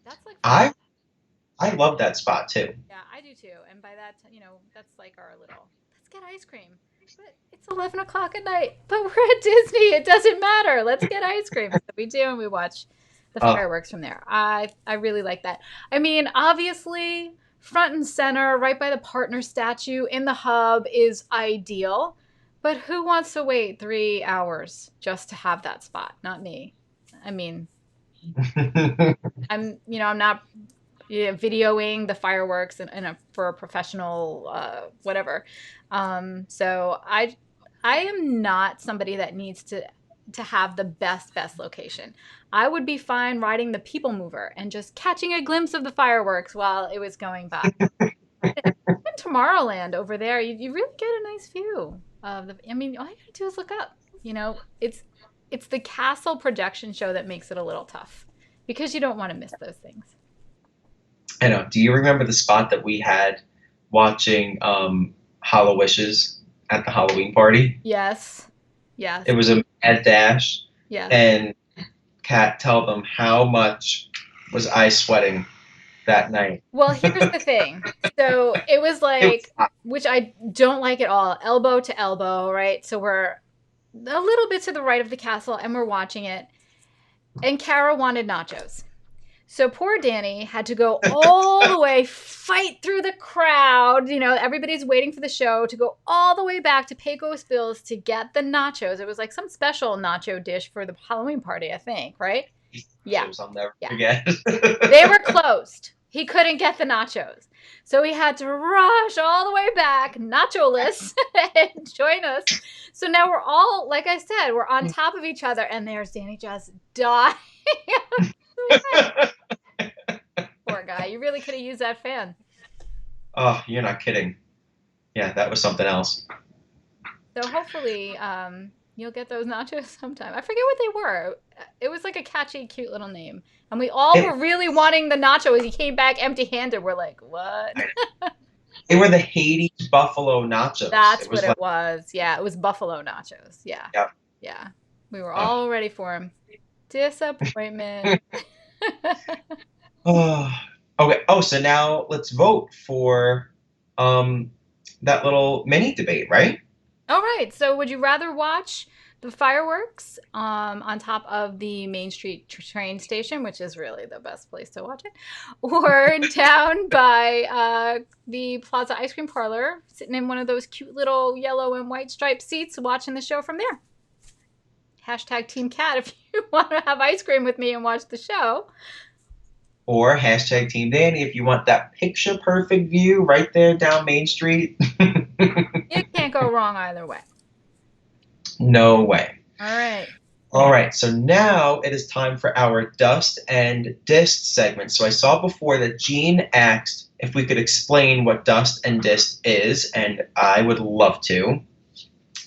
That's like fun. I I love that spot too. Yeah, I do too. And by that, that's like our little, let's get ice cream. But it's 11 o'clock at night. But we're at Disney. It doesn't matter. Let's get ice cream. So we do, and we watch the Uh, fireworks from there. I really like that. I mean, obviously, front and center, right by the partner statue in the hub is ideal. But who wants to wait 3 hours just to have that spot? Not me. I mean, I'm not videoing the fireworks for a professional whatever. So I am not somebody that needs to have the best location. I would be fine riding the people mover and just catching a glimpse of the fireworks while it was going by. Even Tomorrowland over there, you really get a nice view of the. I mean, all you gotta do is look up. It's the castle projection show that makes it a little tough because you don't want to miss those things. I know. Do you remember the spot that we had watching Hollow Wishes at the Halloween party? Yes. Yes. It was a mad dash, Yes. and Kat, tell them how much was I sweating that night. Well, here's the thing. So it was It was like, hot. which I don't like at all, elbow to elbow, right? So we're a little bit to the right of the castle and we're watching it. And Kara wanted nachos. So poor Danny had to go all the way, fight through the crowd. Everybody's waiting for the show to go all the way back to Pecos Bills to get the nachos. It was like some special nacho dish for the Halloween party, I think, right? Yeah. I'll never Yeah. forget. They were closed. He couldn't get the nachos. So he had to rush all the way back, nacho-less, and join us. So now we're all, like I said, we're on top of each other, and there's Danny just dying. Poor guy. You really could have used that fan. Oh, you're not kidding. Yeah, that was something else. So hopefully you'll get those nachos sometime. I forget what they were. It was like a catchy, cute little name. And we all It, were really wanting the nachos. He came back empty-handed. We're like, what? they were the Hades Buffalo Nachos. That's It what was it like, was. Yeah, it was buffalo nachos. Yeah. yeah. Yeah. We were Oh. all ready for him. Disappointment. Oh, okay. Oh, so now let's vote for um that little mini debate, right? All right. So, would you rather watch the fireworks on top of the Main Street train station, which is really the best place to watch it, or down by the Plaza Ice Cream Parlor, sitting in one of those cute little yellow and white striped seats, watching the show from there? Hashtag Team Cat if you want to have ice cream with me and watch the show. Or hashtag Team Danny if you want that picture perfect view right there down Main Street. You can't go wrong either way. No way. All right. All right, so now it is time for our dust and dist segment. So I saw before that Jean asked if we could explain what dust and dist is, and I would love to.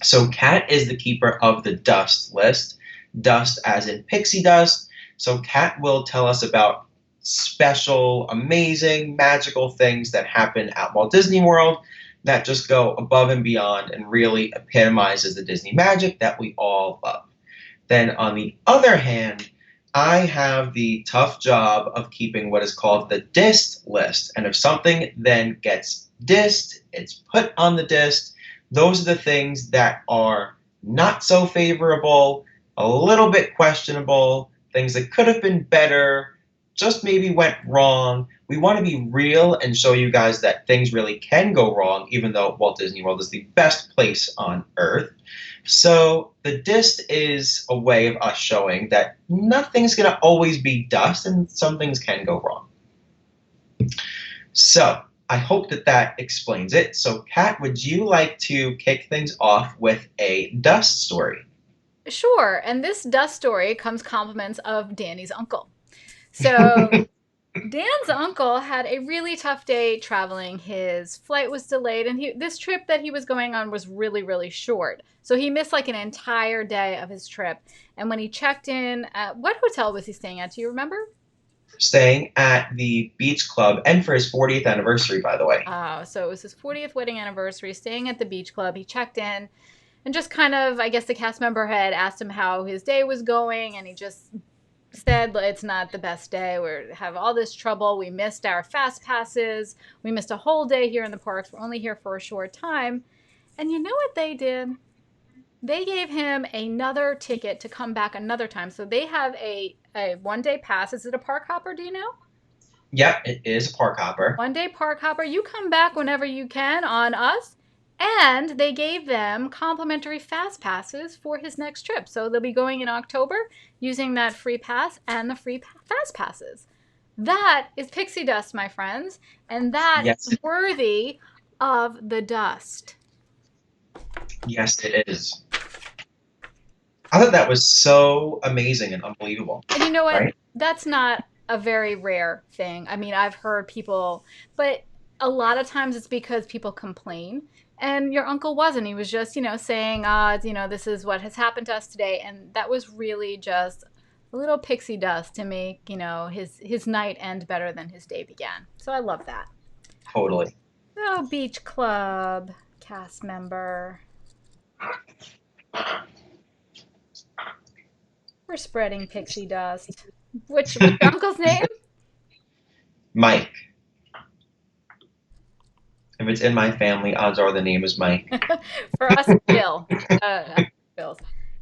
So Kat is the keeper of the dust list, dust as in pixie dust. So Kat will tell us about special, amazing, magical things that happen at Walt Disney World that just go above and beyond and really epitomizes the Disney magic that we all love. Then on the other hand, I have the tough job of keeping what is called the dist list. And if something then gets dissed, it's put on the dist. Those are the things that are not so favorable, a little bit questionable, things that could have been better, just maybe went wrong, We want to be real and show you guys that things really can go wrong, even though Walt Disney World is the best place on earth. So the dist is a way of us showing that nothing's going to always be dust and some things can go wrong. So I hope that that explains it. So Kat, would you like to kick things off with a dust story? Sure. And this dust story comes compliments of Danny's uncle. So Dan's uncle had a really tough day traveling. His flight was delayed, and this trip that he was going on was really, really short. So he missed like an entire day of his trip. And when he checked in, at what hotel was he staying at? Do you remember? Staying at the beach club and for his 40th anniversary, by the way. Oh, so it was his 40th wedding anniversary, staying at the beach club. He checked in and just kind of, I guess the cast member had asked him how his day was going, and he just said it's not the best day. We have all this trouble. We missed our fast passes. We missed a whole day here in the parks. We're only here for a short time. And you know what they did? They gave him another ticket to come back another time. So they have a 1 day pass. Is it a park hopper? Do you know? Yep, it is a park hopper. 1 day park hopper. You come back whenever you can on us. And they gave them complimentary fast passes for his next trip. So they'll be going in October using that free pass and the free fast passes. That is pixie dust, my friends. And that Yes. is worthy of the dust. Yes, it is. I thought that was so amazing and unbelievable. And you know what? Right? That's not a very rare thing. I mean, I've heard people, but a lot of times it's because people complain. And your uncle wasn't. He was just, saying, this is what has happened to us today. And that was really just a little pixie dust to make, his night end better than his day began. So I love that. Totally. Oh, beach club cast member. We're spreading pixie dust. Which your uncle's name? Mike. If it's in my family, odds are the name is Mike. For us, Bill. Bill's.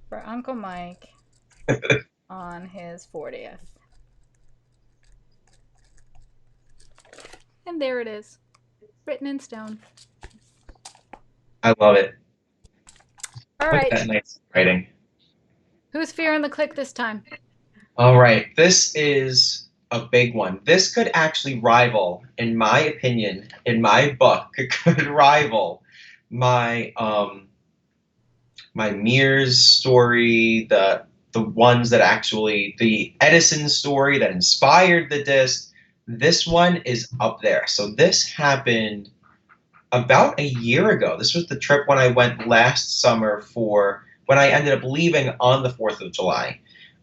For Uncle Mike on his 40th. And there it is. Written in stone. I love it. All Look right. at that nice writing. Who's fearing the click this time? All right. This is a big one. This could actually rival, in my opinion, in my book, it could rival my my Mears story, the ones that actually the Edison story that inspired the disc. This one is up there. So this happened about a year ago. This was the trip when I went last summer for when I ended up leaving on the 4th of July.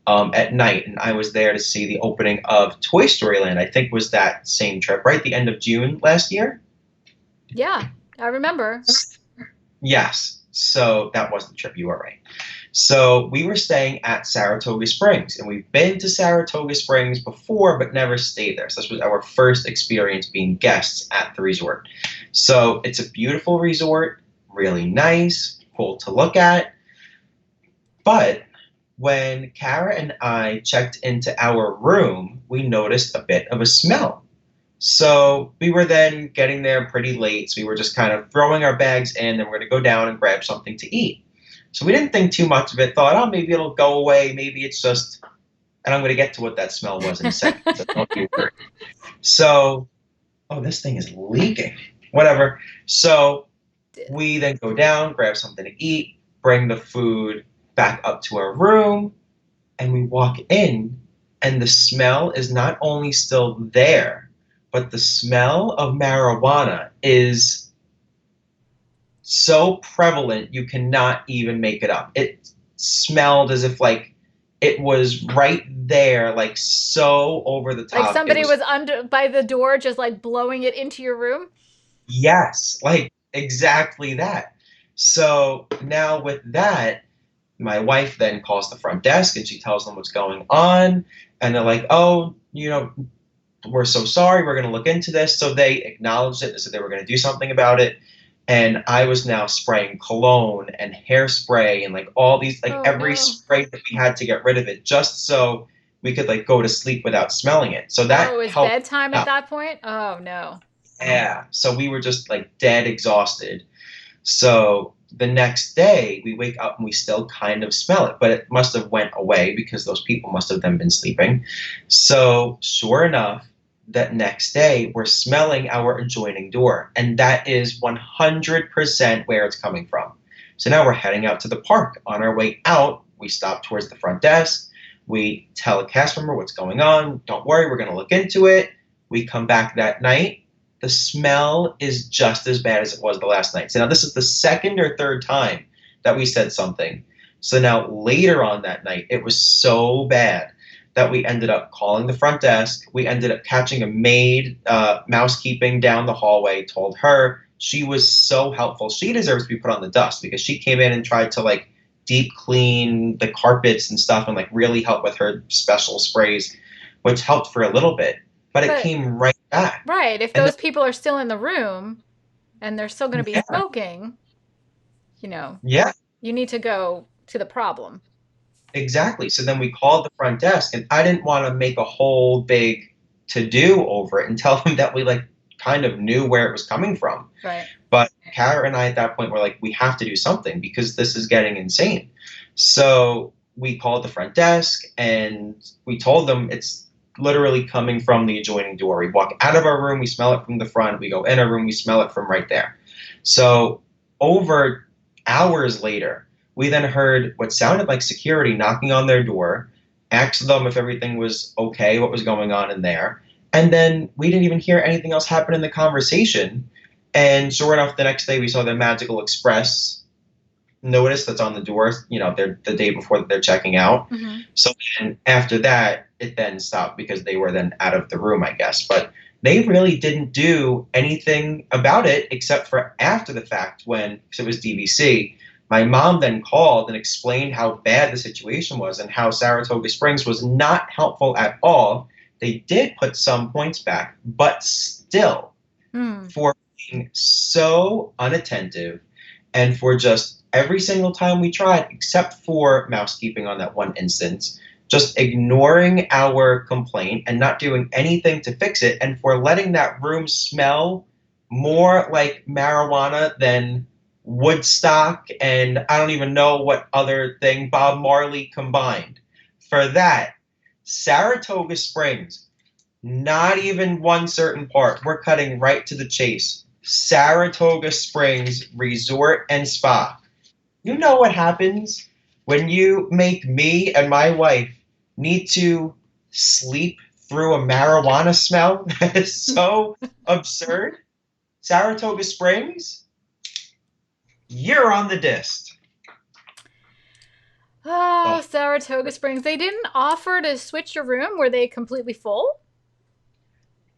At night, and I was there to see the opening of Toy Story Land. I think was that same trip, right? The end of June last year? Yeah, I remember. Yes. So that was the trip. You were right. So we were staying at Saratoga Springs, and we've been to Saratoga Springs before, but never stayed there. So this was our first experience being guests at the resort. So it's a beautiful resort, really nice, cool to look at. But when Kara and I checked into our room, we noticed a bit of a smell. So we were then getting there pretty late. So we were just kind of throwing our bags in, and we're going to go down and grab something to eat. So we didn't think too much of it, thought, oh, maybe it'll go away. Maybe it's just, and I'm going to get to what that smell was in a second. So don't be worried. So, oh, this thing is leaking. Whatever. So we then go down, grab something to eat, bring the food back up to our room, and we walk in, and the smell is not only still there, but the smell of marijuana is so prevalent you cannot even make it up. It smelled as if like it was right there, like so over the top. Like somebody was under by the door just like blowing it into your room? Yes, like exactly that. So now with that, my wife then calls the front desk and she tells them what's going on. And they're like, oh, we're so sorry. We're going to look into this. So they acknowledged it. They said they were going to do something about it. And I was now spraying cologne and hairspray and like all these, like every spray that we had to get rid of it, just so we could like go to sleep without smelling it. So Oh, that it's helped bedtime at out. that point? Oh, no. Yeah. So we were just like dead exhausted. So the next day we wake up and we still kind of smell it, but it must have went away because those people must have then been sleeping. So sure enough, that next day we're smelling our adjoining door, and that is 100% where it's coming from. So now we're heading out to the park. On our way out, we stop towards the front desk. We tell a cast member what's going on. Don't worry, we're going to look into it. We come back that night. The smell is just as bad as it was the last night. So now this is the second or third time that we said something. So now later on that night, it was so bad that we ended up calling the front desk. We ended up catching a maid, mousekeeping down the hallway, told her. She was so helpful. She deserves to be put on the dust because she came in and tried to like deep clean the carpets and stuff and like really help with her special sprays, which helped for a little bit. But it But, came right back. right, if And those people are still in the room and they're still going to be yeah, smoking, you know, yeah, you need to go to the problem. exactly. So then we called the front desk, and I didn't want to make a whole big to do over it and tell them that we like kind of knew where it was coming from. Right. But Kara and I at that point were like, we have to do something because this is getting insane. So we called the front desk and we told them it's literally coming from the adjoining door. We walk out of our room, we smell it from the front. We go in our room, we smell it from right there. So over hours later, we then heard what sounded like security knocking on their door, asked them if everything was okay, what was going on in there. And then we didn't even hear anything else happen in the conversation. And sure enough, the next day we saw the Magical Express notice that's on the door. You know, they're the day before that they're checking out. Hmm. So then after that, it then stopped because they were then out of the room, I guess. But they really didn't do anything about it except for after the fact when, because it was DVC, my mom then called and explained how bad the situation was and how Saratoga Springs was not helpful at all. They did put some points back, but still, Mm. for being so unattentive and for just every single time we tried, except for mousekeeping on that one instance, just ignoring our complaint and not doing anything to fix it, and for letting that room smell more like marijuana than Woodstock and I don't even know what other thing, Bob Marley combined. For that, Saratoga Springs, not even one certain part. We're cutting right to the chase. Saratoga Springs Resort and Spa. You know what happens when you make me and my wife need to sleep through a marijuana smell? That is so absurd. Saratoga Springs, you're on the list. Oh, Oh, Saratoga Springs. They didn't offer to switch your room. Were they completely full?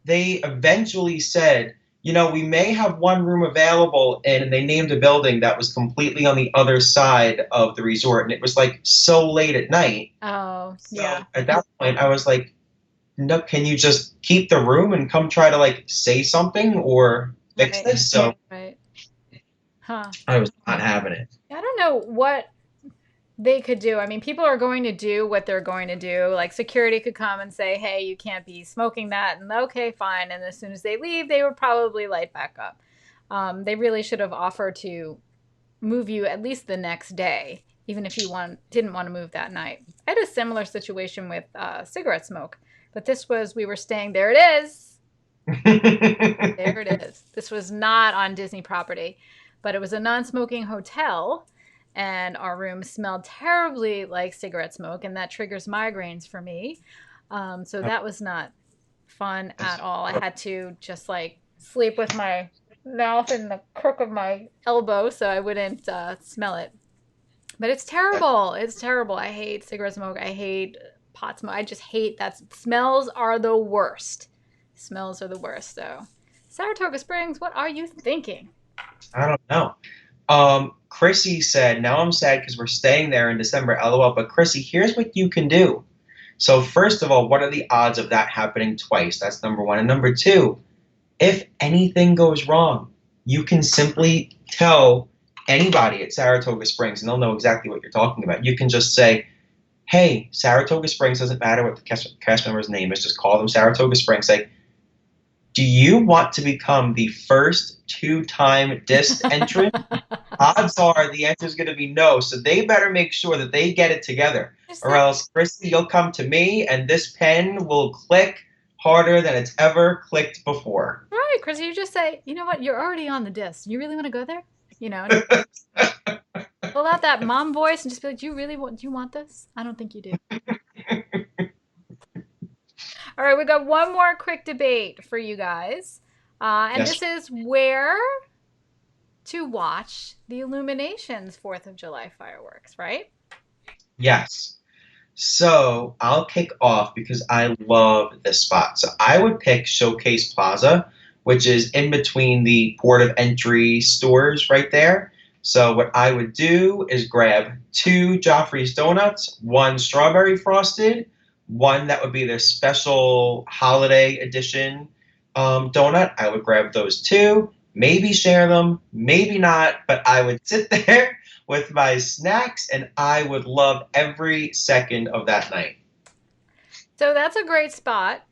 they eventually said, you know, we may have one room available, and they named a building that was completely on the other side of the resort, and it was like so late at night. Oh, So yeah. at that point, I was like, no, can you just keep the room and come try to like say something or fix Right. this? So Right. Huh. I was not having it. I don't know what they could do. I mean, people are going to do what they're going to do. Like security could come and say, "Hey, you can't be smoking that," and okay, fine. And as soon as they leave, they would probably light back up. They really should have offered to move you at least the next day, even if you didn't want to move that night. I had a similar situation with cigarette smoke, but this was we were staying. There it is. There it is. This was not on Disney property, but it was a non-smoking hotel, and our room smelled terribly like cigarette smoke, and that triggers migraines for me. So that was not fun at all. I had to just like sleep with my mouth in the crook of my elbow so I wouldn't smell it. But it's terrible. It's terrible. I hate cigarette smoke. I hate pot smoke. I just hate that. Smells are the worst. Smells are the worst. So, Saratoga Springs, what are you thinking? I don't know. Chrissy said, now I'm sad because we're staying there in December, LOL. But Chrissy, here's what you can do. So first of all, what are the odds of that happening twice? That's number one. And number two, if anything goes wrong, you can simply tell anybody at Saratoga Springs, and they'll know exactly what you're talking about. You can just say, hey, Saratoga Springs, doesn't matter what the cast member's name is, just call them Saratoga Springs. Say, do you want to become the first two-time disc entrant? Odds are the answer is going to be no. So they better make sure that they get it together, or else, Christy, you'll come to me, and this pen will click harder than it's ever clicked before. Right, Chris, you just say, you know what, you're already on the disc. You really want to go there? You know, pull out that mom voice and just be like, do you want this? I don't think you do. All right, we got one more quick debate for you guys. And Yes. this is where to watch the Illuminations 4th of July fireworks, right? Yes. So I'll kick off because I love this spot. So I would pick Showcase Plaza, which is in between the port of entry stores right there. So what I would do is grab 2 Joffrey's donuts, 1 strawberry frosted, one that would be their special holiday edition donut. I would grab those 2, maybe share them, maybe not, but I would sit there with my snacks, and I would love every second of that night. So that's a great spot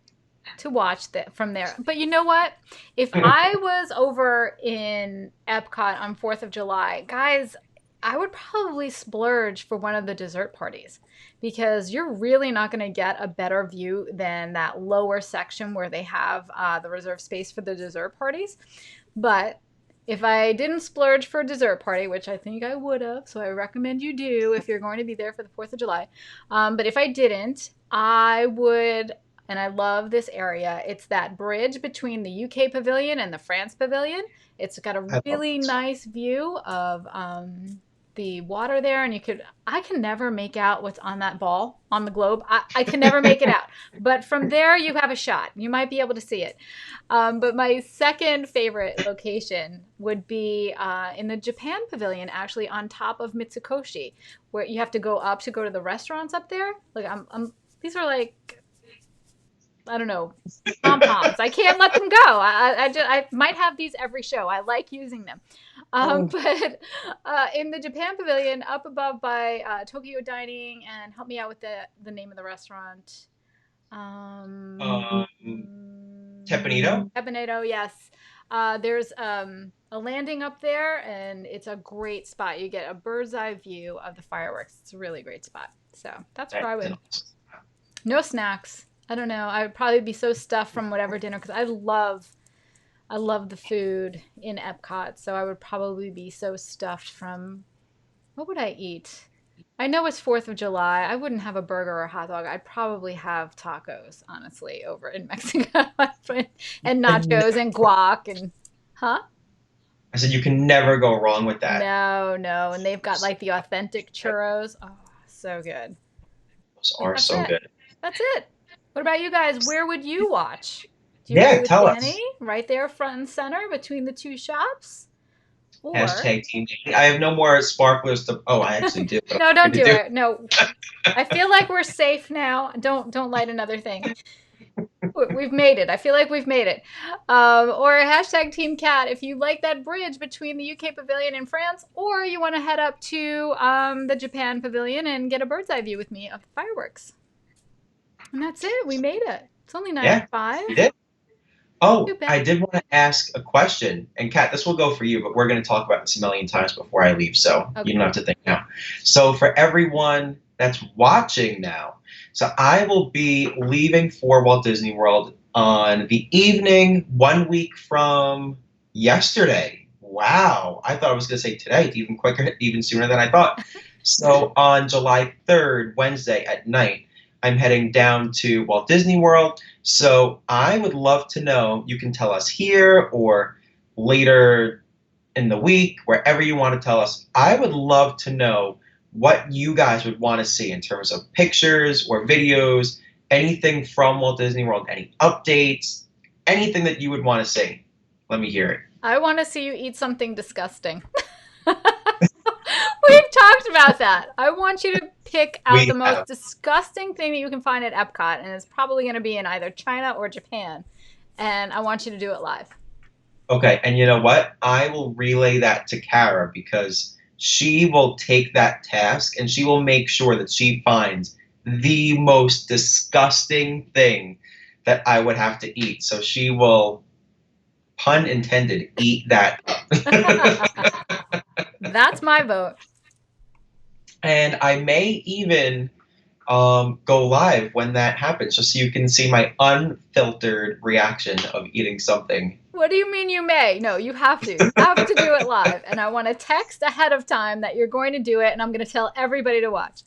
to watch from there. But you know what? If I was over in Epcot on 4th of July, guys, I would probably splurge for one of the dessert parties because you're really not going to get a better view than that lower section where they have the reserved space for the dessert parties. But if I didn't splurge for a dessert party, which I think I would have, so I recommend you do if you're going to be there for the 4th of July. But if I didn't, I would, and I love this area. It's that bridge between the UK pavilion and the France pavilion. It's got a really nice view of the water there, and I can never make out what's on that ball on the globe. I can never make it out, but from there you have a shot. You might be able to see it. But my second favorite location would be in the Japan pavilion, actually on top of Mitsukoshi, where you have to go up to go to the restaurants up there. Like these are like, I don't know, pom-poms. I can't let them go. I might have these every show. I like using them. But in the Japan pavilion, up above by Tokyo Dining, and help me out with the name of the restaurant. Teppanito? Teppanito, yes. There's a landing up there, and it's a great spot. You get a bird's eye view of the fireworks. It's a really great spot. So that's where I would. No snacks. I don't know. I would probably be so stuffed from whatever dinner because I love the food in Epcot. So I would probably be so stuffed from, what would I eat? I know it's 4th of July. I wouldn't have a burger or a hot dog. I'd probably have tacos, honestly, over in Mexico. And nachos and guac and, huh? I said you can never go wrong with that. No. And they've got like the authentic churros. Oh, so good. Those are so good. That's it. What about you guys? Where would you watch? Do you Yeah, agree with tell Danny? us. Right there, front and center between the 2 shops? Or Hashtag Team Danny. I have no more sparklers to. Oh, I actually do. no, don't do it. No, I feel like we're safe now. Don't light another thing. We've made it. I feel like we've made it. Or hashtag Team Cat if you like that bridge between the UK pavilion and France, or you want to head up to the Japan pavilion and get a bird's eye view with me of the fireworks. And that's it. We made it. It's only 9:05. You did? Oh, I did want to ask a question. And Kat, this will go for you, but we're going to talk about this a million times before I leave, so you don't have to think now. So for everyone that's watching now, so I will be leaving for Walt Disney World on the evening 1 week from yesterday. Wow. I thought I was going to say today, even quicker, even sooner than I thought. So on July 3rd, Wednesday at night, I'm heading down to Walt Disney World. So I would love to know, you can tell us here or later in the week, wherever you want to tell us. I would love to know what you guys would want to see in terms of pictures or videos, anything from Walt Disney World, any updates, anything that you would want to see. Let me hear it. I want to see you eat something disgusting. We've talked about that. I want you to pick out the most disgusting thing that you can find at Epcot, and it's probably going to be in either China or Japan. And I want you to do it live. Okay, and you know what? I will relay that to Kara because she will take that task and she will make sure that she finds the most disgusting thing that I would have to eat. So she will, pun intended, eat that up. That's my vote. And I may even go live when that happens, just so you can see my unfiltered reaction of eating something. What do you mean you may? No, you have to. You have to do it live. And I want to text ahead of time that you're going to do it, and I'm going to tell everybody to watch.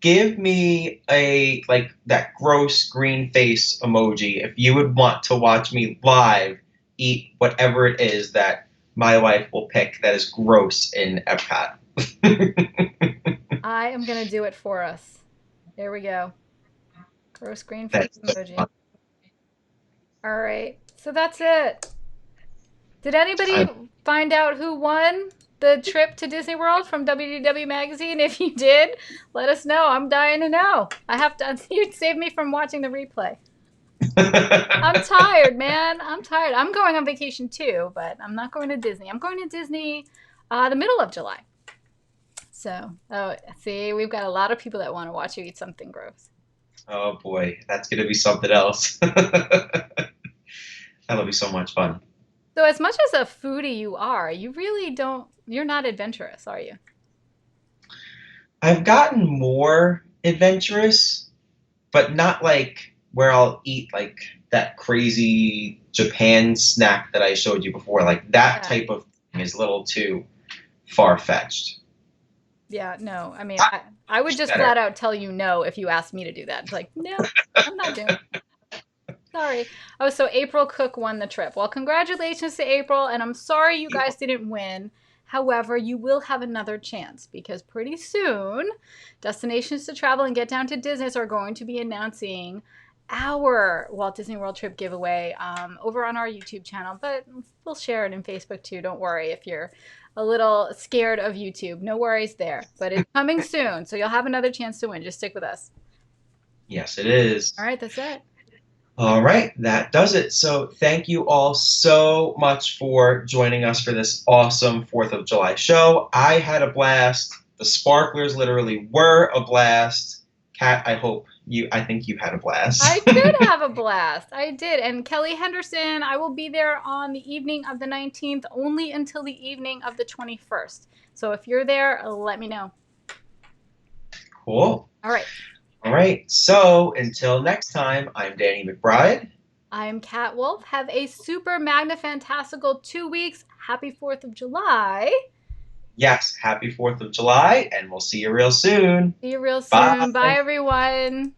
Give me a like that gross green face emoji if you would want to watch me live eat whatever it is that my wife will pick that is gross in Epcot. I am going to do it for us. There we go. Gross green face That's emoji. All right. So that's it. Did anybody I'm, find out who won the trip to Disney World from WDW Magazine? If you did, let us know. I'm dying to know. I have to. You'd save me from watching the replay. I'm tired, man. I'm tired. I'm going on vacation too, but I'm not going to Disney. I'm going to Disney the middle of July. So, oh, see, we've got a lot of people that want to watch you eat something gross. oh boy, that's gonna be something else. That'll be so much fun. So, as much as a foodie you are, you really don't, you're not adventurous, are you? I've gotten more adventurous, but not like where I'll eat like that crazy Japan snack that I showed you before. Like that Yeah. type of thing is a little too far fetched. Yeah, no. I mean, I would just Better. flat out tell you no if you asked me to do that. It's like, no, I'm not doing it. Sorry. Oh, so April Cook won the trip. Well, congratulations to April, and I'm sorry you guys didn't win. However, you will have another chance because pretty soon, Destinations to Travel and Get Down to Disney are going to be announcing our Walt Disney World Trip giveaway over on our YouTube channel, but we'll share it in Facebook too. Don't worry if you're a little scared of YouTube. No worries there. But it's coming soon, so you'll have another chance to win. Just stick with us. Yes, it is. All right, that's it. All right, that does it. So thank you all so much for joining us for this awesome 4th of July show. I had a blast. The sparklers literally were a blast. Kat, I think you had a blast. I did have a blast. I did. And Kelly Henderson, I will be there on the evening of the 19th, only until the evening of the 21st. So if you're there, let me know. Cool. All right. All right. So until next time, I'm Danny McBride. I'm Kat Wolf. Have a super magna fantastical 2 weeks. Happy 4th of July. Yes, happy 4th of July, and we'll see you real soon. See you real soon. Bye. Bye everyone.